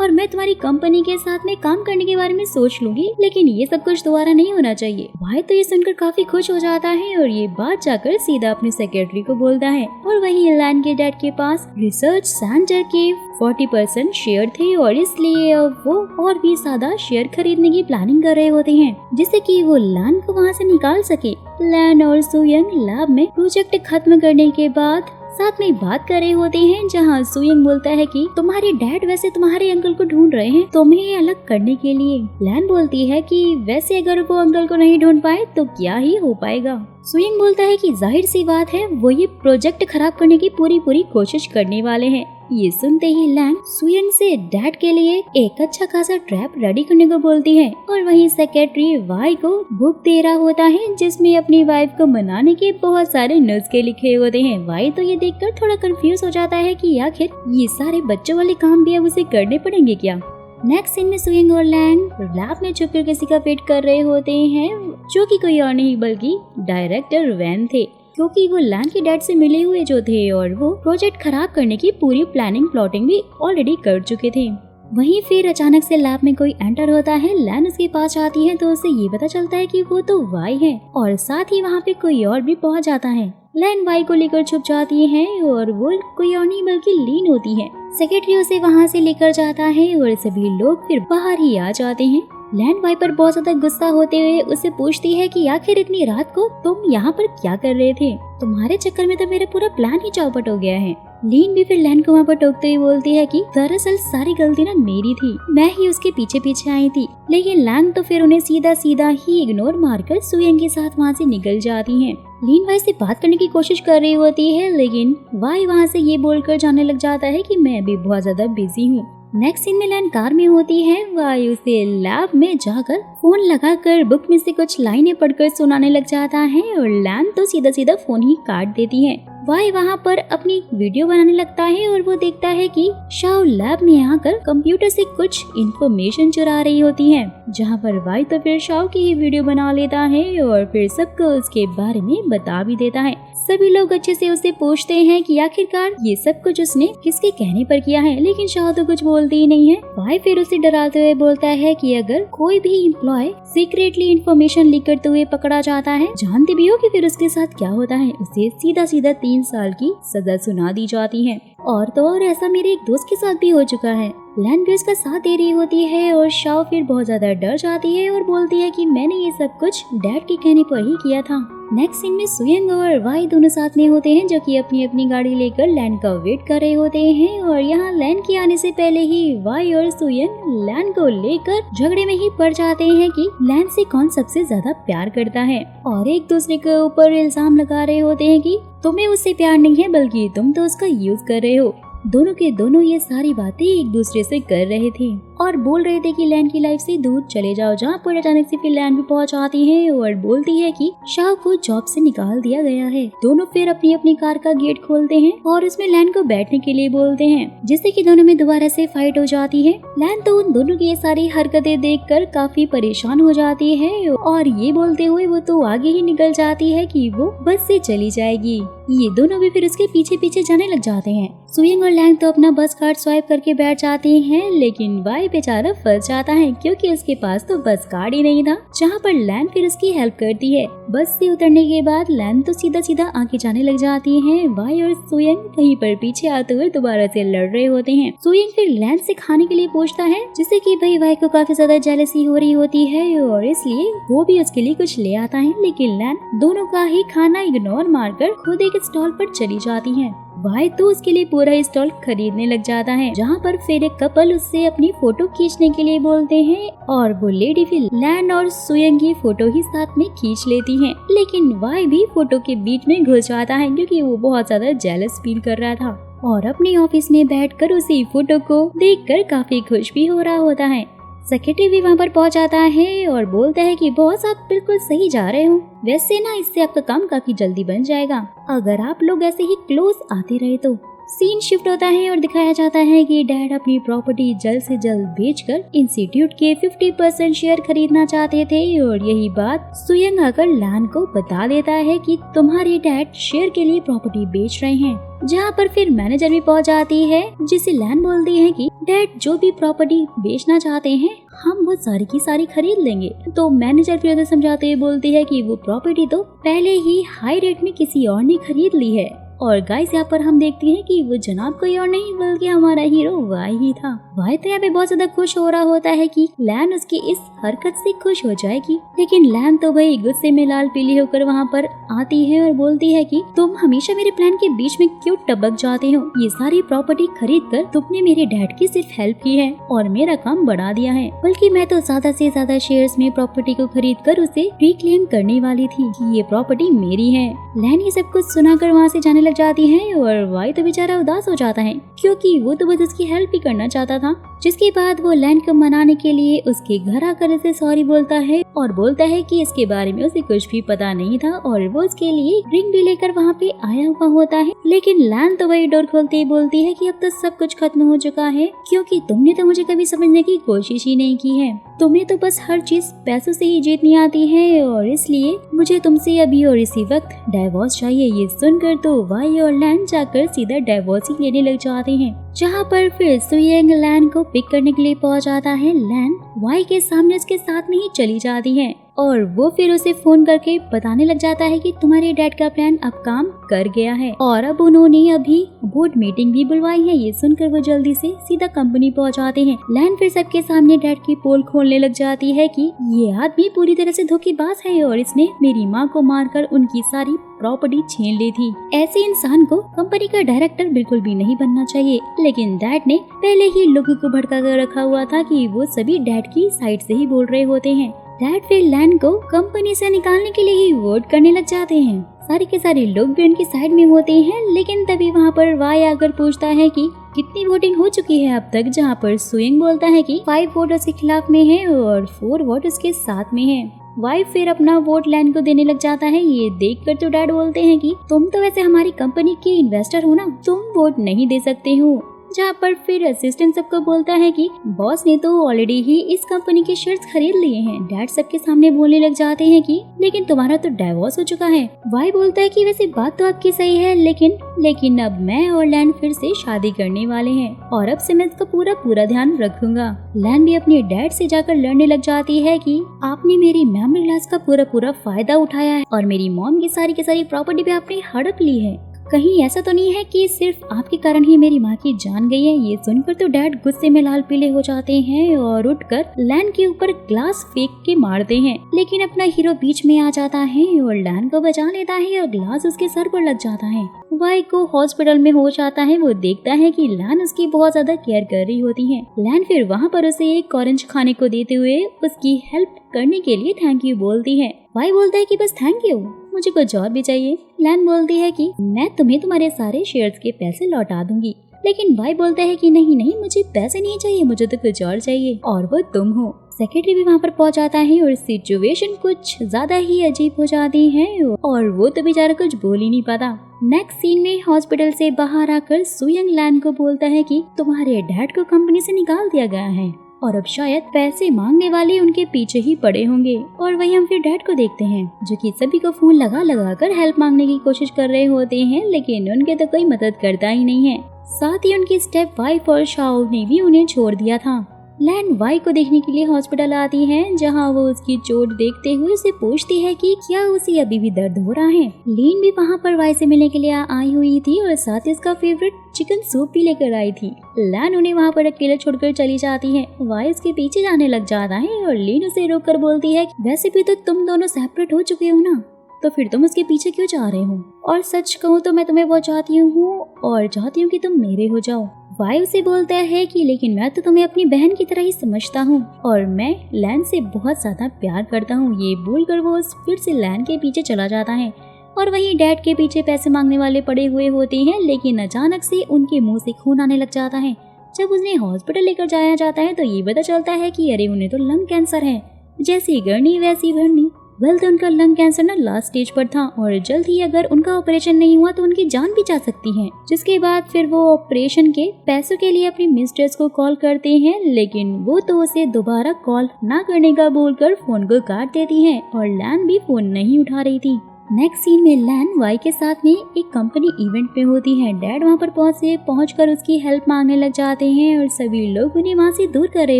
Speaker 1: और मैं तुम्हारी कंपनी के साथ में काम करने के बारे में सोच लूंगी, लेकिन ये सब कुछ दोबारा नहीं होना चाहिए। भाई तो ये सुनकर काफी खुश हो जाता है और ये बात जाकर सीधा अपने सेक्रेटरी को बोलता है। और वहीं लैन के डैड के पास रिसर्च सेंटर के 40% शेयर थे और इसलिए अब वो और भी ज्यादा शेयर खरीदने की प्लानिंग कर रहे होते हैं, जिससे कि वो लैन को वहाँ से निकाल सके। लैन और सुयंग लैब में प्रोजेक्ट खत्म करने के बाद साथ में बात कर रहे होते हैं, जहाँ सुयंग बोलता है कि तुम्हारे डैड वैसे तुम्हारे अंकल को ढूंढ रहे हैं तुम्हें अलग करने के लिए। लैन बोलती है कि वैसे अगर वो अंकल को नहीं ढूंढ पाए तो क्या ही हो पाएगा। सुयंग बोलता है कि जाहिर सी बात है वो ये प्रोजेक्ट खराब करने की पूरी कोशिश करने वाले हैं। ये सुनते ही लैन सुयंग से डैड के लिए एक अच्छा खासा ट्रैप रेडी करने को बोलती है और वहीं सेक्रेटरी वाई को बुक दे रहा होता है जिसमें अपनी वाइफ को मनाने के बहुत सारे नुस्खे लिखे होते हैं। वाई तो ये देखकर थोड़ा कंफ्यूज हो जाता है कि आखिर ये सारे बच्चों वाले काम भी अब उसे करने पड़ेंगे क्या। नेक्स्ट सीन में सुयंग और लैंग लैब में छुपकर किसी का वेट कर रहे होते हैं, जो कि कोई और नहीं बल्कि डायरेक्टर वैन थे, क्योंकि वो लैन के डैड से मिले हुए जो थे और वो प्रोजेक्ट खराब करने की पूरी प्लाटिंग भी ऑलरेडी कर चुके थे। वहीं फिर अचानक से लैब में कोई एंटर होता है। लैन उसके पास आती है तो उसे ये पता चलता है कि वो तो वाई है और साथ ही वहाँ पे कोई और भी पहुँच जाता है। लैन वाई को लेकर छुप जाती है और वो कोई और नहीं बल्कि लीन होती है। सेक्रेटरी उसे वहाँ से लेकर जाता है और सभी लोग फिर बाहर ही आ जाते हैं। लैन वाई पर बहुत ज्यादा गुस्सा होते हुए उसे पूछती है कि आखिर इतनी रात को तुम यहाँ पर क्या कर रहे थे? तुम्हारे चक्कर में तो मेरा पूरा प्लान ही चौपट हो गया है। लीन भी फिर लैन को वहाँ पर टोकते हुए बोलती है कि दरअसल सारी गलती ना मेरी थी, मैं ही उसके पीछे पीछे आई थी। लेकिन लैन तो फिर उन्हें सीधा सीधा ही इग्नोर मारकर सुयंग के साथ वहाँ से निकल जाती हैं। लीन वाई से बात करने की कोशिश कर रही होती है, लेकिन वाई वहाँ से ये बोलकर जाने लग जाता है कि मैं भी बहुत ज्यादा बिजी हूँ। नेक्स्ट सीन में लैन कार में होती है। वाई उसे लैब में जाकर फोन लगाकर बुक में से कुछ लाइनें पढ़कर सुनाने लग जाता है और लैन तो सीधा सीधा फोन ही काट देती है। वाई वहाँ पर अपनी वीडियो बनाने लगता है और वो देखता है कि शाओ लैब में आकर कंप्यूटर से कुछ इंफॉर्मेशन चुरा रही होती है, जहाँ पर वाई तो फिर शाओ की ही वीडियो बना लेता है और फिर सबको उसके बारे में बता भी देता है। सभी लोग अच्छे से उसे पूछते हैं कि आखिरकार ये सब कुछ उसने किसके कहने पर किया है, लेकिन शाओ तो कुछ बोलती ही नहीं है। वाई फिर उसे डराते हुए बोलता है कि अगर कोई भी एम्प्लॉय सीक्रेटली इंफॉर्मेशन लीक करते हुए पकड़ा जाता है, जानती भी हो कि फिर उसके साथ क्या होता है, उसे सीधा सीधा 3 साल की सजा सुना दी जाती है। और तो और ऐसा मेरे एक दोस्त के साथ भी हो चुका है। लैन भी उसका साथ दे रही होती है और शाओ फिर बहुत ज्यादा डर जाती है और बोलती है कि मैंने ये सब कुछ डैड के कहने पर ही किया था। नेक्स्ट सीन में सुयंग और वाई दोनों साथ में होते हैं, जो कि अपनी अपनी गाड़ी लेकर लैन का वेट कर रहे होते हैं और यहाँ लैन के आने से पहले ही वाई और सुयंग लैन को लेकर झगड़े में ही पड़ जाते हैं कि लैन से कौन सबसे ज्यादा प्यार करता है और एक दूसरे के ऊपर इल्जाम लगा रहे होते हैं कि तुम्हें उससे प्यार नहीं है बल्कि तुम तो उसका यूज कर रहे हो। दोनों के दोनों ये सारी बातें एक दूसरे से कर रहे थे और बोल रहे थे कि लैन की लाइफ से दूर चले जाओ, जहाँ पर अचानक से फिर लैन भी पहुंच आती है और बोलती है कि शाओ को जॉब से निकाल दिया गया है। दोनों फिर अपनी अपनी कार का गेट खोलते हैं और उसमें लैन को बैठने के लिए बोलते हैं, जिससे कि दोनों में दोबारा से फाइट हो जाती है। लैन तो उन दोनों की ये सारी हरकतें देखकर काफी परेशान हो जाती है और ये बोलते हुए वो तो आगे ही निकल जाती है कि वो बस से चली जाएगी। ये दोनों भी फिर उसके पीछे पीछे जाने लग जाते हैं। सुयंग और लैंग तो अपना बस कार्ड स्वाइप करके बैठ जाते हैं, लेकिन वाई बेचारा फंस जाता है क्योंकि उसके पास तो बस कार्ड ही नहीं था, जहाँ पर लैन फिर उसकी हेल्प करती है। बस से उतरने के बाद लैन तो सीधा सीधा आगे जाने लग जाती है। वाई और सुयंग कहीं पर पीछे आते हुए दोबारा से लड़ रहे होते हैं। सुयंग फिर लैन से खाने के लिए पूछता है, जिससे कि भाई वाई को काफी ज्यादा जेलसी हो रही होती है और इसलिए वो भी उसके लिए कुछ ले आता है, लेकिन लैन दोनों का ही खाना इग्नोर मारकर खुद एक स्टॉल पर चली जाती है। वाई तो उसके लिए पूरा स्टॉल खरीदने लग जाता है, जहाँ पर फिर एक कपल उससे अपनी फोटो खींचने के लिए बोलते हैं और वो लेडी फिर लैन और सुयंग की फोटो ही साथ में खींच लेती है। लेकिन वाई भी फोटो के बीच में घुस जाता है क्योंकि वो बहुत ज्यादा जेलस फील कर रहा था और अपने ऑफिस में बैठकर उसी फोटो को देखकर काफी खुश भी हो रहा होता है। सेक्रेटरी भी वहाँ पर पहुँच जाता है और बोलता है कि बॉस आप बिल्कुल सही जा रहे हो, वैसे ना इससे आपका काम काफी जल्दी बन जाएगा अगर आप लोग ऐसे ही क्लोज आते रहे तो। सीन शिफ्ट होता है और दिखाया जाता है कि डैड अपनी प्रॉपर्टी जल्द से जल्द बेचकर इंस्टीट्यूट के 50% शेयर खरीदना चाहते थे और यही बात सुयंग आकर लैन को बता देता है कि तुम्हारे डैड शेयर के लिए प्रॉपर्टी बेच रहे हैं, जहाँ पर फिर मैनेजर भी पहुँच जाती है, जिसे लैन बोलती है कि डैड जो भी प्रॉपर्टी बेचना चाहते हैं हम वो सारी की सारी खरीद लेंगे। तो मैनेजर फिर समझाते हुए बोलती है कि वो प्रॉपर्टी तो पहले ही हाई रेट में किसी और ने खरीद ली है और गाइस यहाँ पर हम देखते हैं कि वो जनाब कोई और नहीं बल्कि हमारा हीरो वाई ही था। वाई तो यहाँ पे बहुत ज्यादा खुश हो रहा होता है कि लैन उसकी इस हरकत से खुश हो जाएगी, लेकिन लैन तो भाई गुस्से में लाल पीली होकर वहाँ पर आती है और बोलती है कि तुम हमेशा मेरे प्लान के बीच में क्यों टपक जाते हो। ये सारी प्रॉपर्टी खरीद कर तुमने मेरे डैड की सिर्फ हेल्प की है और मेरा काम बढ़ा दिया है, बल्कि मैं तो ज्यादा से ज्यादा शेयर्स में प्रॉपर्टी को खरीद कर उसे रिक्लेम करने वाली थी कि ये प्रॉपर्टी मेरी है। लैन ये सब कुछ सुनाकर वहाँ से जाने लग जाती है और वाई तो बेचारा उदास हो जाता है क्योंकि वो तो बस उसकी हेल्प ही करना चाहता था। जिसके बाद वो लैन को मनाने के लिए उसके घर आकर उसे सॉरी बोलता है और बोलता है कि इसके बारे में उसे कुछ भी पता नहीं था और वो उसके लिए रिंग भी लेकर वहाँ पे आया हुआ होता है। लेकिन लैन तो वही डोर खोलते ही बोलती है कि अब तो सब कुछ खत्म हो चुका है क्योंकि तुमने तो मुझे कभी समझने की कोशिश ही नहीं की है। तुम्हें तो बस हर चीज पैसों से ही जीतनी आती है और इसलिए मुझे तुमसे अभी और इसी वक्त डाइवोर्स चाहिए। ये सुनकर तो वाई और लैन जाकर सीधा डाइवोर्स ही लेने लग जाते हैं, जहाँ पर फिर सुयंग लैन को पिक करने के लिए पहुँच जाता है। लैन वाई के सामने उसके साथ में ही चली जाती है और वो फिर उसे फोन करके बताने लग जाता है कि तुम्हारे डैड का प्लान अब काम कर गया है और अब उन्होंने अभी बोर्ड मीटिंग भी बुलवाई है। ये सुनकर वो जल्दी से सीधा कंपनी पहुंच जाते हैं। लैन फिर सबके सामने डैड की पोल खोलने लग जाती है कि ये आदमी पूरी तरह से धोखेबाज है और इसने मेरी माँ को मारकर उनकी सारी प्रॉपर्टी छीन ली थी। ऐसे इंसान को कंपनी का डायरेक्टर बिल्कुल भी नहीं बनना चाहिए, लेकिन डैड ने पहले ही लोगों को भड़का कर रखा हुआ था कि वो सभी डैड की साइड से ही बोल रहे होते हैं। डैड फिर लैन को कंपनी से निकालने के लिए ही वोट करने लग जाते हैं। सारे के सारे लोग भी उनकी साइड में होते हैं, लेकिन तभी वहाँ पर वाई आकर पूछता है कि कितनी वोटिंग हो चुकी है अब तक, जहाँ पर सुयंग बोलता है कि 5 वोट उसके खिलाफ में है और 4 वोट उसके साथ में है। वाई फिर अपना वोट लैन को देने लग जाता है। ये देखकर तो डैड बोलते हैं कि तुम तो वैसे हमारी कंपनी के इन्वेस्टर हो ना, तुम वोट नहीं दे सकते हो। जहाँ पर फिर असिस्टेंट सबको बोलता है कि बॉस ने तो ऑलरेडी ही इस कंपनी के शेयर्स खरीद लिए हैं। डैड सबके सामने बोलने लग जाते हैं कि लेकिन तुम्हारा तो डाइवोर्स हो चुका है। वाई बोलता है कि वैसे बात तो आपकी सही है, लेकिन अब मैं और लैन फिर से शादी करने वाले हैं और अब से मैं इसका पूरा ध्यान रखूंगा। लैन भी अपने डैड से जाकर लड़ने लग जाती है कि आपने मेरी मेमोरी लॉस का पूरा फायदा उठाया है और मेरी मॉम की सारी प्रॉपर्टी भी आपने हड़प ली है। कहीं ऐसा तो नहीं है कि सिर्फ आपके कारण ही मेरी माँ की जान गई है। ये सुनकर तो डैड गुस्से में लाल पीले हो जाते हैं और उठकर लैन के ऊपर ग्लास फेंक के मारते हैं, लेकिन अपना हीरो बीच में आ जाता है और लैन को बचा लेता है और ग्लास उसके सर पर लग जाता है। वाई को हॉस्पिटल में हो जाता है। वो देखता है कि लैन उसकी बहुत ज्यादा केयर कर रही होती है। लैन फिर वहाँ पर उसे एक ऑरेंज खाने को देते हुए उसकी हेल्प करने के लिए थैंक यू बोलती है। वाई बोलता है कि बस थैंक यू, मुझे कुछ और भी चाहिए। लैन बोलती है कि मैं तुम्हें तुम्हारे सारे शेयर्स के पैसे लौटा दूंगी, लेकिन वाई बोलता है कि नहीं मुझे पैसे नहीं चाहिए, मुझे तो कुछ और चाहिए और वो तुम हो। सेक्रेटरी भी वहाँ पर पहुँच जाता है और सिचुएशन कुछ ज्यादा ही अजीब हो जाती है और वो तो बेचारा कुछ बोल ही नहीं पाता। नेक्स्ट सीन में हॉस्पिटल से बाहर आकर सुयंग लैन को बोलता है कि तुम्हारे डैड को कंपनी से निकाल दिया गया है और अब शायद पैसे मांगने वाले उनके पीछे ही पड़े होंगे। और वही हम फिर डैड को देखते हैं जो कि सभी को फोन लगा कर हेल्प मांगने की कोशिश कर रहे होते हैं, लेकिन उनके तो कोई मदद करता ही नहीं है। साथ ही उनकी स्टेप वाइफ और शाओ ने भी उन्हें छोड़ दिया था। लैन वाई को देखने के लिए हॉस्पिटल आती है, जहां वो उसकी चोट देखते हुए उसे पूछती है कि क्या उसे अभी भी दर्द हो रहा है। लीन भी वहां पर वाई से मिलने के लिए आई हुई थी और साथ ही उसका फेवरेट चिकन सूप भी लेकर आई थी। लैन उन्हें वहां पर अकेले छोड़कर चली जाती है। वाई उसके पीछे जाने लग जाता है और लीन उसे रोक कर बोलती है वैसे भी तो तुम दोनों सेपरेट हो चुके हो ना, तो फिर तुम उसके पीछे क्यों जा रहे हो। और सच कहूँ तो मैं तुम्हें बहुत चाहती हूँ और चाहती हूँ कि तुम मेरे हो जाओ। वाई उसे बोलता है कि लेकिन मैं तो तुम्हें अपनी बहन की तरह ही समझता हूँ और मैं लैन से बहुत ज्यादा प्यार करता हूँ। ये बोलकर वो फिर से लैन के पीछे चला जाता है और वहीं डैड के पीछे पैसे मांगने वाले पड़े हुए होते हैं, लेकिन अचानक से उनके मुंह से खून आने लग जाता है। जब उन्हें हॉस्पिटल लेकर जाया जाता है तो ये पता चलता है कि अरे उन्हें तो लंग कैंसर है। जैसी गढ़नी वैसी भरनी। वेल तो उनका लंग कैंसर ना लास्ट स्टेज पर था और जल्द ही अगर उनका ऑपरेशन नहीं हुआ तो उनकी जान भी जा सकती है। जिसके बाद फिर वो ऑपरेशन के पैसों के लिए अपनी मिस्ट्रेस को कॉल करते हैं, लेकिन वो तो उसे दोबारा कॉल ना करने का बोलकर फोन को काट देती है और लैन भी फोन नहीं उठा रही थी। नेक्स्ट सीन में लैन वाई के साथ में एक कंपनी इवेंट पे होती है। डैड वहाँ पर पहुँचकर उसकी हेल्प मांगने लग जाते हैं और सभी लोग उन्हें वहाँ से दूर कर रहे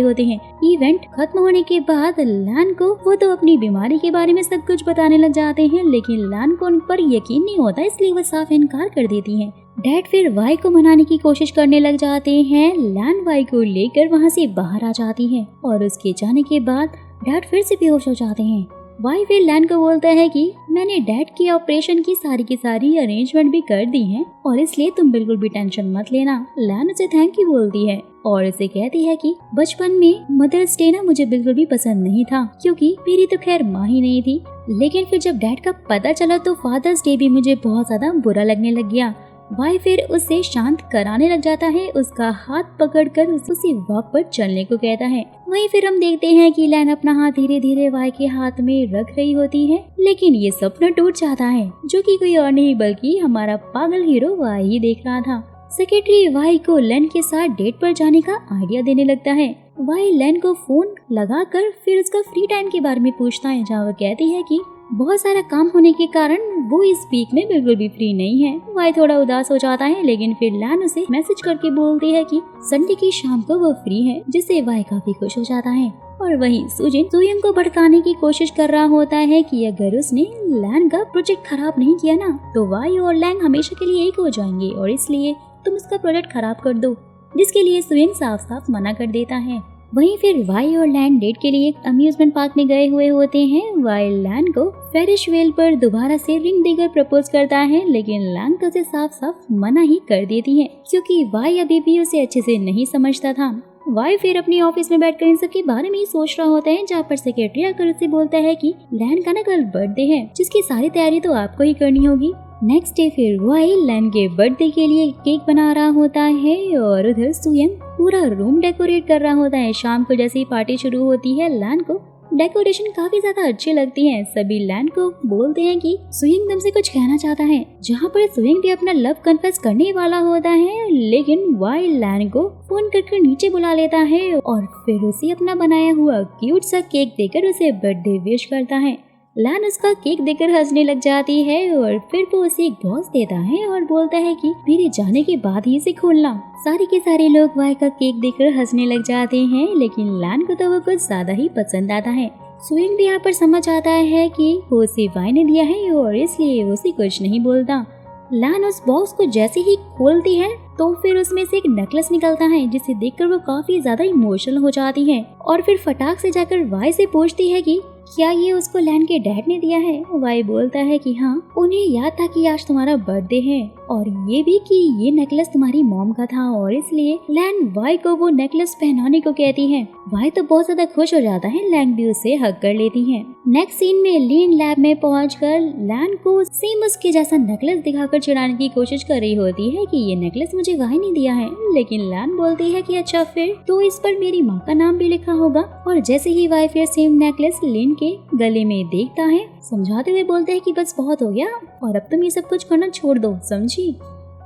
Speaker 1: होते हैं। इवेंट खत्म होने के बाद लैन को वो तो अपनी बीमारी के बारे में सब कुछ बताने लग जाते हैं, लेकिन लैन को उन पर यकीन नहीं होता, इसलिए वो साफ इनकार कर देती है। डैड फिर वाई को मनाने की कोशिश करने लग जाते हैं। लैन वाई को लेकर वहाँ से बाहर आ जाती है और उसके जाने के बाद डैड फिर से बेहोश हो जाते हैं। वाई फिर लैन को बोलता है कि मैंने डैड की ऑपरेशन की सारी अरेंजमेंट भी कर दी है और इसलिए तुम बिल्कुल भी टेंशन मत लेना। लैन उसे थैंक यू बोलती है और उसे कहती है कि बचपन में मदर्स डे ना मुझे बिल्कुल भी पसंद नहीं था, क्योंकि मेरी तो खैर माँ ही नहीं थी, लेकिन फिर जब डैड का पता चला तो फादर्स डे भी मुझे बहुत ज्यादा बुरा लगने लग गया। वाई फिर उसे शांत कराने लग जाता है, उसका हाथ पकड़कर उसे वॉक पर चलने को कहता है। वहीं फिर हम देखते हैं कि लैन अपना हाथ धीरे धीरे वाई के हाथ में रख रही होती है, लेकिन ये सपना टूट जाता है, जो कि कोई और नहीं बल्कि हमारा पागल हीरो वाई ही देख रहा था। सेक्रेटरी वाई को लैन के साथ डेट पर जाने का आइडिया देने लगता है। वाई लैन को फोन लगाकर फिर उसका फ्री टाइम के बारे में पूछता है, जहाँ वो कहती है कि बहुत सारा काम होने के कारण वो इस वीक में बिल्कुल भी फ्री नहीं है। वाई थोड़ा उदास हो जाता है, लेकिन फिर लैन उसे मैसेज करके बोलती है कि संडे की शाम को वो फ्री है, जिससे वाई काफी खुश हो जाता है। और वहीं सुजिन सुयंग को भड़काने की कोशिश कर रहा होता है कि अगर उसने लैन का प्रोजेक्ट खराब नहीं किया ना तो वाई और लैंग हमेशा के लिए एक हो जाएंगे और इसलिए तुम उसका प्रोजेक्ट खराब कर दो, जिसके लिए सुयंग साफ साफ मना कर देता है। वहीं फिर वाई और लैन डेट के लिए एक अम्यूजमेंट पार्क में गए हुए होते हैं। वाई लैन को फेरिस व्हील पर दोबारा से रिंग देकर प्रपोज करता है, लेकिन लैन तो उसे साफ साफ मना ही कर देती है, क्योंकि वाई अभी भी उसे अच्छे से नहीं समझता था। वाई फिर अपनी ऑफिस में बैठकर इन सब के बारे में ही सोच रहा होता है, जहाँ पर सेक्रेटरी आकर उसे बोलता है कि लैन का ना कल बर्थडे है, जिसकी सारी तैयारी तो आपको ही करनी होगी। नेक्स्ट डे फिर वाई लैन के बर्थडे के लिए केक बना रहा होता है और उधर सुयंग पूरा रूम डेकोरेट कर रहा होता है। शाम को जैसे ही पार्टी शुरू होती है, लैन को डेकोरेशन काफी ज्यादा अच्छी लगती है। सभी लैन को बोलते हैं कि सुयंग तुमसे कुछ कहना चाहता है, जहाँ पर सुयंग भी अपना लव कन्फेस करने वाला होता है, लेकिन वाई लैन को फोन करके नीचे बुला लेता है और फिर उसे अपना बनाया हुआ क्यूट सा केक देकर उसे बर्थडे विश करता है। लैन उसका केक देकर हंसने लग जाती है और फिर वो उसे एक बॉस देता है और बोलता है कि मेरे जाने के बाद ही इसे खोलना। सारे के सारे लोग वाई का केक देकर हंसने लग जाते हैं, लेकिन लैन को तो वो कुछ ज्यादा ही पसंद आता है। सुयंग भी यहाँ पर समझ आता है कि वो उसे वाई ने दिया है और इसलिए वो उसे कुछ नहीं बोलता। लैन उस बॉक्स को जैसे ही खोलती है तो फिर उसमें से एक नेकलेस निकलता है, जिसे देखकर वो काफी ज्यादा इमोशनल हो जाती है और फिर फटाक से जाकर वाई से पूछती है कि क्या ये उसको लैन के डैड ने दिया है। वाई बोलता है कि हाँ, उन्हें याद था कि आज तुम्हारा बर्थडे है और ये भी कि ये नेकलेस तुम्हारी मॉम का था और इसलिए लैन वाई को वो नेकलेस पहनाने को कहती है। वाई तो बहुत ज्यादा खुश हो जाता है, लैन भी उसे हग कर लेती है। नेक्स्ट सीन में लीन लैब में पहुंचकर लैन को सेम उसके जैसा नेकलेस दिखाकर चिढ़ाने की कोशिश कर रही होती है कि ये नेकलेस मुझे वाई ने दिया है, लेकिन लैन बोलती है कि अच्छा फिर तो इस पर मेरी माँ का नाम भी लिखा होगा। और जैसे ही वाई फिर सेम नेकलेस लीन के गले में देखता है, समझाते हुए बोलते हैं कि बस बहुत हो गया और अब तुम ये सब कुछ करना छोड़ दो, समझी।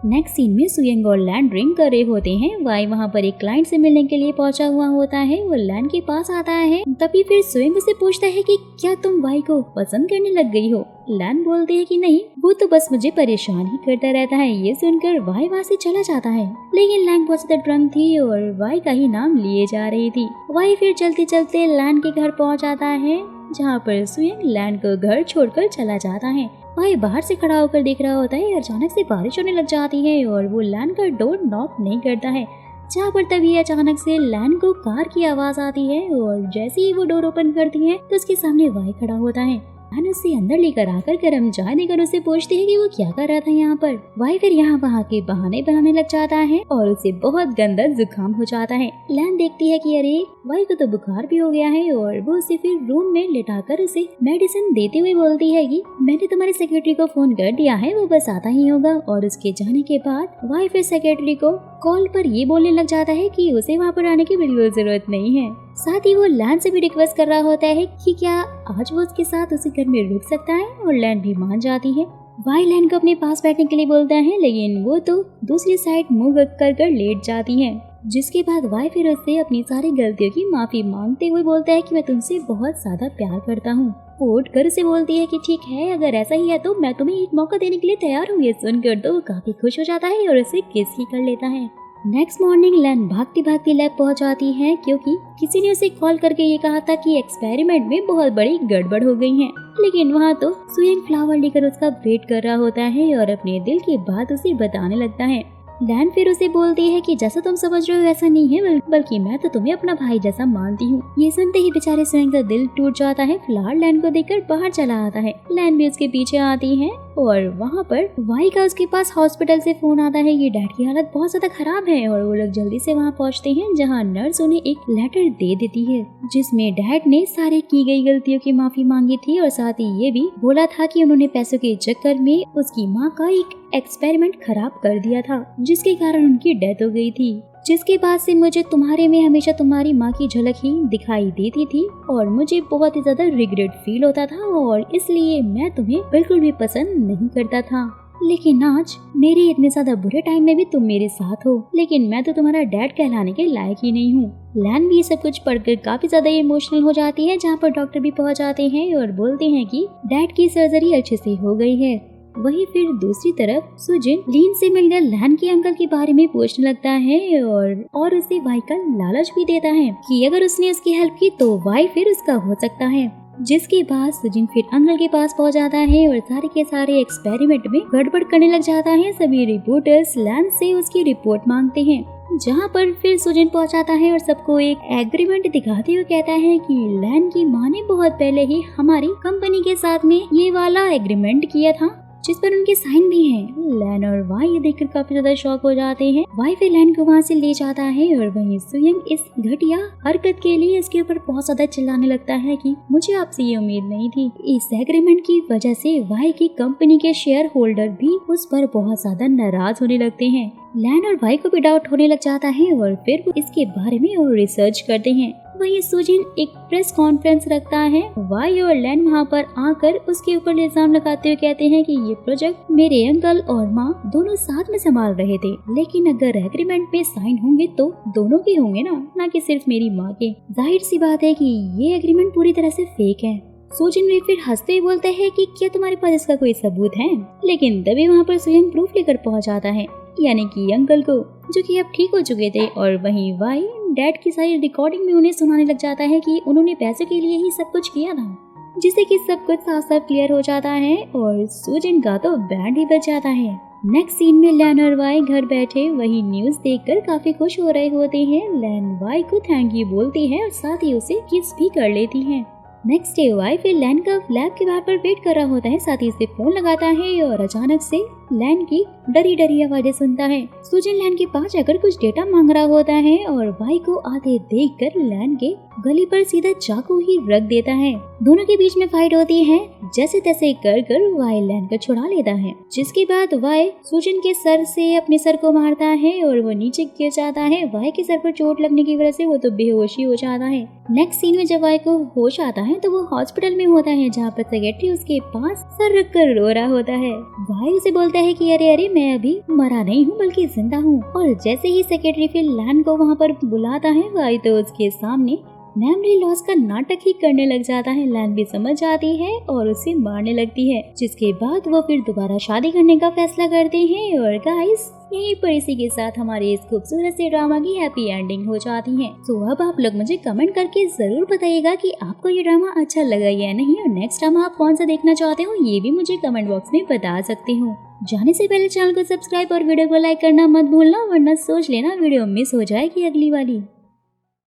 Speaker 1: नेक्स्ट सीन में सुयंग और लैन ड्रिंक कर रहे होते हैं। वाई वहाँ पर एक क्लाइंट से मिलने के लिए पहुंचा हुआ होता है। वो लैन के पास आता है, तभी फिर सुयंग से पूछता है कि क्या तुम वाई को पसंद करने लग गई हो। लैन बोलते है कि नहीं, वो तो बस मुझे परेशान ही करता रहता है। ये सुनकर वाई वहाँ से चला जाता है, लेकिन लैन बहुत ज्यादा ड्रंक थी और वाई का ही नाम लिए जा रही थी। वाई फिर चलते चलते लैन के घर पहुँच जाता है, जहाँ पर सुयंग लैन को घर छोड़कर चला जाता है। वाई बाहर से खड़ा होकर देख रहा होता है, अचानक से बारिश होने लग जाती है और वो लैन का डोर नॉक नहीं करता है, जहाँ पर तभी अचानक से लैन को कार की आवाज आती है और जैसे ही वो डोर ओपन करती है तो उसके सामने वाई खड़ा होता है। लैन उसे अंदर लेकर आकर गर्म चाय देकर उसे पूछती है कि वो क्या कर रहा था यहाँ पर। वाई फिर यहाँ वहाँ के बहाने बनाने लग जाता है और उसे बहुत गंदा जुकाम हो जाता है। लैन देखती है कि अरे वाई को तो बुखार भी हो गया है और वो उसे फिर रूम में लिटाकर उसे मेडिसिन देते हुए बोलती है कि मैंने तुम्हारे सेक्रेटरी को फोन कर दिया है, वो बस आता ही होगा। और उसके जाने के बाद वाई फिर सेक्रेटरी को कॉल पर ये बोलने लग जाता है कि उसे वहाँ पर आने की बिल्कुल जरूरत नहीं है। साथ ही वो लैन से भी रिक्वेस्ट कर रहा होता है कि क्या आज वो उसके साथ उसी घर में रुक सकता है, और लैन भी मान जाती है। वाई लैन को अपने पास बैठने के लिए बोलता है, लेकिन वो तो दूसरी साइड मुंह कर लेट जाती है। जिसके बाद वाई फिर उससे अपनी सारी गलतियों की माफी मांगते हुए बोलता है कि मैं तुमसे बहुत ज्यादा प्यार करता हूँ। वो उठकर उसे बोलती है कि ठीक है, अगर ऐसा ही है तो मैं तुम्हें एक मौका देने के लिए तैयार हूँ। ये सुनकर तो वो काफी खुश हो जाता है और उसे किस ही कर लेता है। नेक्स्ट मॉर्निंग लैन भागती भागती लैब पहुंच जाती है क्योंकि किसी ने उसे कॉल करके ये कहा था कि एक्सपेरिमेंट में बहुत बड़ी गड़बड़ हो गई है। लेकिन वहाँ तो सुयंग फ्लावर लेकर उसका वेट कर रहा होता है और अपने दिल की बात उसे बताने लगता है। लैन फिर उसे बोलती है कि जैसा तुम समझ रहे हो वैसा नहीं है, बल्कि मैं तो तुम्हें अपना भाई जैसा मानती हूँ। ये सुनते ही बेचारे सुयंग का दिल टूट जाता है। फ्लावर लैन को देखकर बाहर चला आता है। लैन भी उसके पीछे आती है और वहाँ पर वाई का उसके पास हॉस्पिटल से फोन आता है। ये डैड की हालत बहुत ज्यादा खराब है और वो लोग जल्दी से वहाँ पहुँचते हैं, जहाँ नर्स उन्हें एक लेटर दे देती है जिसमें डैड ने सारे की गई गलतियों की माफी मांगी थी और साथ ही ये भी बोला था कि उन्होंने पैसों के चक्कर में उसकी माँ का एक एक्सपेरिमेंट खराब कर दिया था, जिसके कारण उनकी डेथ हो गई थी। जिसके बाद से मुझे तुम्हारे में हमेशा तुम्हारी माँ की झलक ही दिखाई देती थी और मुझे बहुत ही ज्यादा रिग्रेट फील होता था और इसलिए मैं तुम्हें बिल्कुल भी पसंद नहीं करता था। लेकिन आज मेरे इतने ज्यादा बुरे टाइम में भी तुम मेरे साथ हो, लेकिन मैं तो तुम्हारा डैड कहलाने के लायक ही नहीं हूँ। लैन भी सब कुछ पढ़कर काफी ज्यादा इमोशनल हो जाती है, जहाँ पर डॉक्टर भी पहुँच जाते हैं और बोलते हैं कि डैड की सर्जरी अच्छे से हो गई है। वहीं फिर दूसरी तरफ सुजिन लीन से मिलकर लैन के अंकल के बारे में पूछने लगता है और उसे वाई का लालच भी देता है कि अगर उसने उसकी हेल्प की तो वाई फिर उसका हो सकता है। जिसके बाद सुजिन फिर अंकल के पास पहुंच जाता है और सारे के सारे एक्सपेरिमेंट में गड़बड़ करने लग जाता है। सभी रिपोर्टर्स लैन से उसकी रिपोर्ट मांगते हैं, जहाँ पर फिर सुजिन पहुंच जाता है और सबको एक एग्रीमेंट दिखाते हुए कहता है कि लैन की माँ ने बहुत पहले ही हमारी कंपनी के साथ में ये वाला एग्रीमेंट किया था, जिस पर उनके साइन भी हैं। लैन और वाई ये देखकर काफी ज्यादा शॉक हो जाते हैं। वाई फिर लैन को वहाँ से ले जाता है और वहीं सुयंग इस घटिया हरकत के लिए इसके ऊपर बहुत ज्यादा चिल्लाने लगता है कि मुझे आपसे ये उम्मीद नहीं थी। इस एग्रीमेंट की वजह से वाई की कंपनी के शेयर होल्डर भी उस पर बहुत ज्यादा नाराज होने लगते हैं। लैन और वाई को भी डाउट होने लग जाता है और फिर वो इसके बारे में और रिसर्च करते हैं। वहीं सुजिन एक प्रेस कॉन्फ्रेंस रखता है। वाई और लैन वहाँ पर आकर उसके ऊपर इल्जाम लगाते हुए कहते हैं कि ये प्रोजेक्ट मेरे अंकल और माँ दोनों साथ में संभाल रहे थे, लेकिन अगर एग्रीमेंट पे साइन होंगे तो दोनों के होंगे ना कि सिर्फ मेरी माँ के। जाहिर सी बात है कि ये एग्रीमेंट पूरी तरह से फेक है। सुजिन भी फिर हंसते हुए बोलते हैं कि क्या तुम्हारे पास इसका कोई सबूत है? लेकिन तभी वहाँ पर स्वयं प्रूफ लेकर पहुँच जाता है, यानी कि अंकल को, जो कि अब ठीक हो चुके थे। और वहीं वाई डैड की सारी रिकॉर्डिंग में उन्हें सुनाने लग जाता है कि उन्होंने पैसों के लिए ही सब कुछ किया था, जिससे कि सब कुछ साफ साफ क्लियर हो जाता है और सुजिन का तो बैंड ही बच जाता है। नेक्स्ट सीन में लैन और वाई घर बैठे वही न्यूज देखकर काफी खुश हो रहे होते हैं। लैन वाई को थैंक यू बोलती है और साथ ही उसे किस भी कर लेती है। नेक्स्ट डे वाई फिर लैन का लैब के बाहर पर वेट कर रहा होता है, साथ ही इसे फोन लगाता है और अचानक से लैन की डरी डरी आवाजें सुनता है। सुजिन लैन के पास जाकर कुछ डेटा मांग रहा होता है और वाई को आते देखकर लैन के गले पर सीधा चाकू ही रख देता है। दोनों के बीच में फाइट होती है। जैसे तैसे कर वाई लैन को छुड़ा लेता है, जिसके बाद वाई सुजिन के सर से अपने सर को मारता है और वो नीचे गिर जाता है। वाई के सर पर चोट लगने की वजह से वो तो बेहोशी हो जाता है। नेक्स्ट सीन में जब वाई को होश आता है तो वो हॉस्पिटल में होता है, जहाँ पर सेक्रेटरी उसके पास सर रख कर रो रहा होता है। वाई उसे बोलता है कि अरे मैं अभी मरा नहीं हूँ बल्कि जिंदा हूँ। और जैसे ही सेक्रेटरी फिर लैन को वहाँ पर बुलाता है, वाई तो उसके सामने मेमोरी लॉस का नाटक ही करने लग जाता है। लैन भी समझ जाती है और उसे मारने लगती है, जिसके बाद वो फिर दोबारा शादी करने का फैसला करते हैं। और गाइस यहीं पर इसी के साथ हमारे इस खूबसूरत से ड्रामा की हैप्पी एंडिंग हो जाती है। तो अब आप लोग मुझे कमेंट करके जरूर बताइएगा कि आपको ये ड्रामा अच्छा लगा या नहीं, और नेक्स्ट ड्रामा आप कौन सा देखना चाहते हो ये भी मुझे कमेंट बॉक्स में बता सकते हो। जाने से पहले चैनल को सब्सक्राइब और वीडियो को लाइक करना मत भूलना, वरना सोच लेना वीडियो मिस हो जाएगी अगली वाली।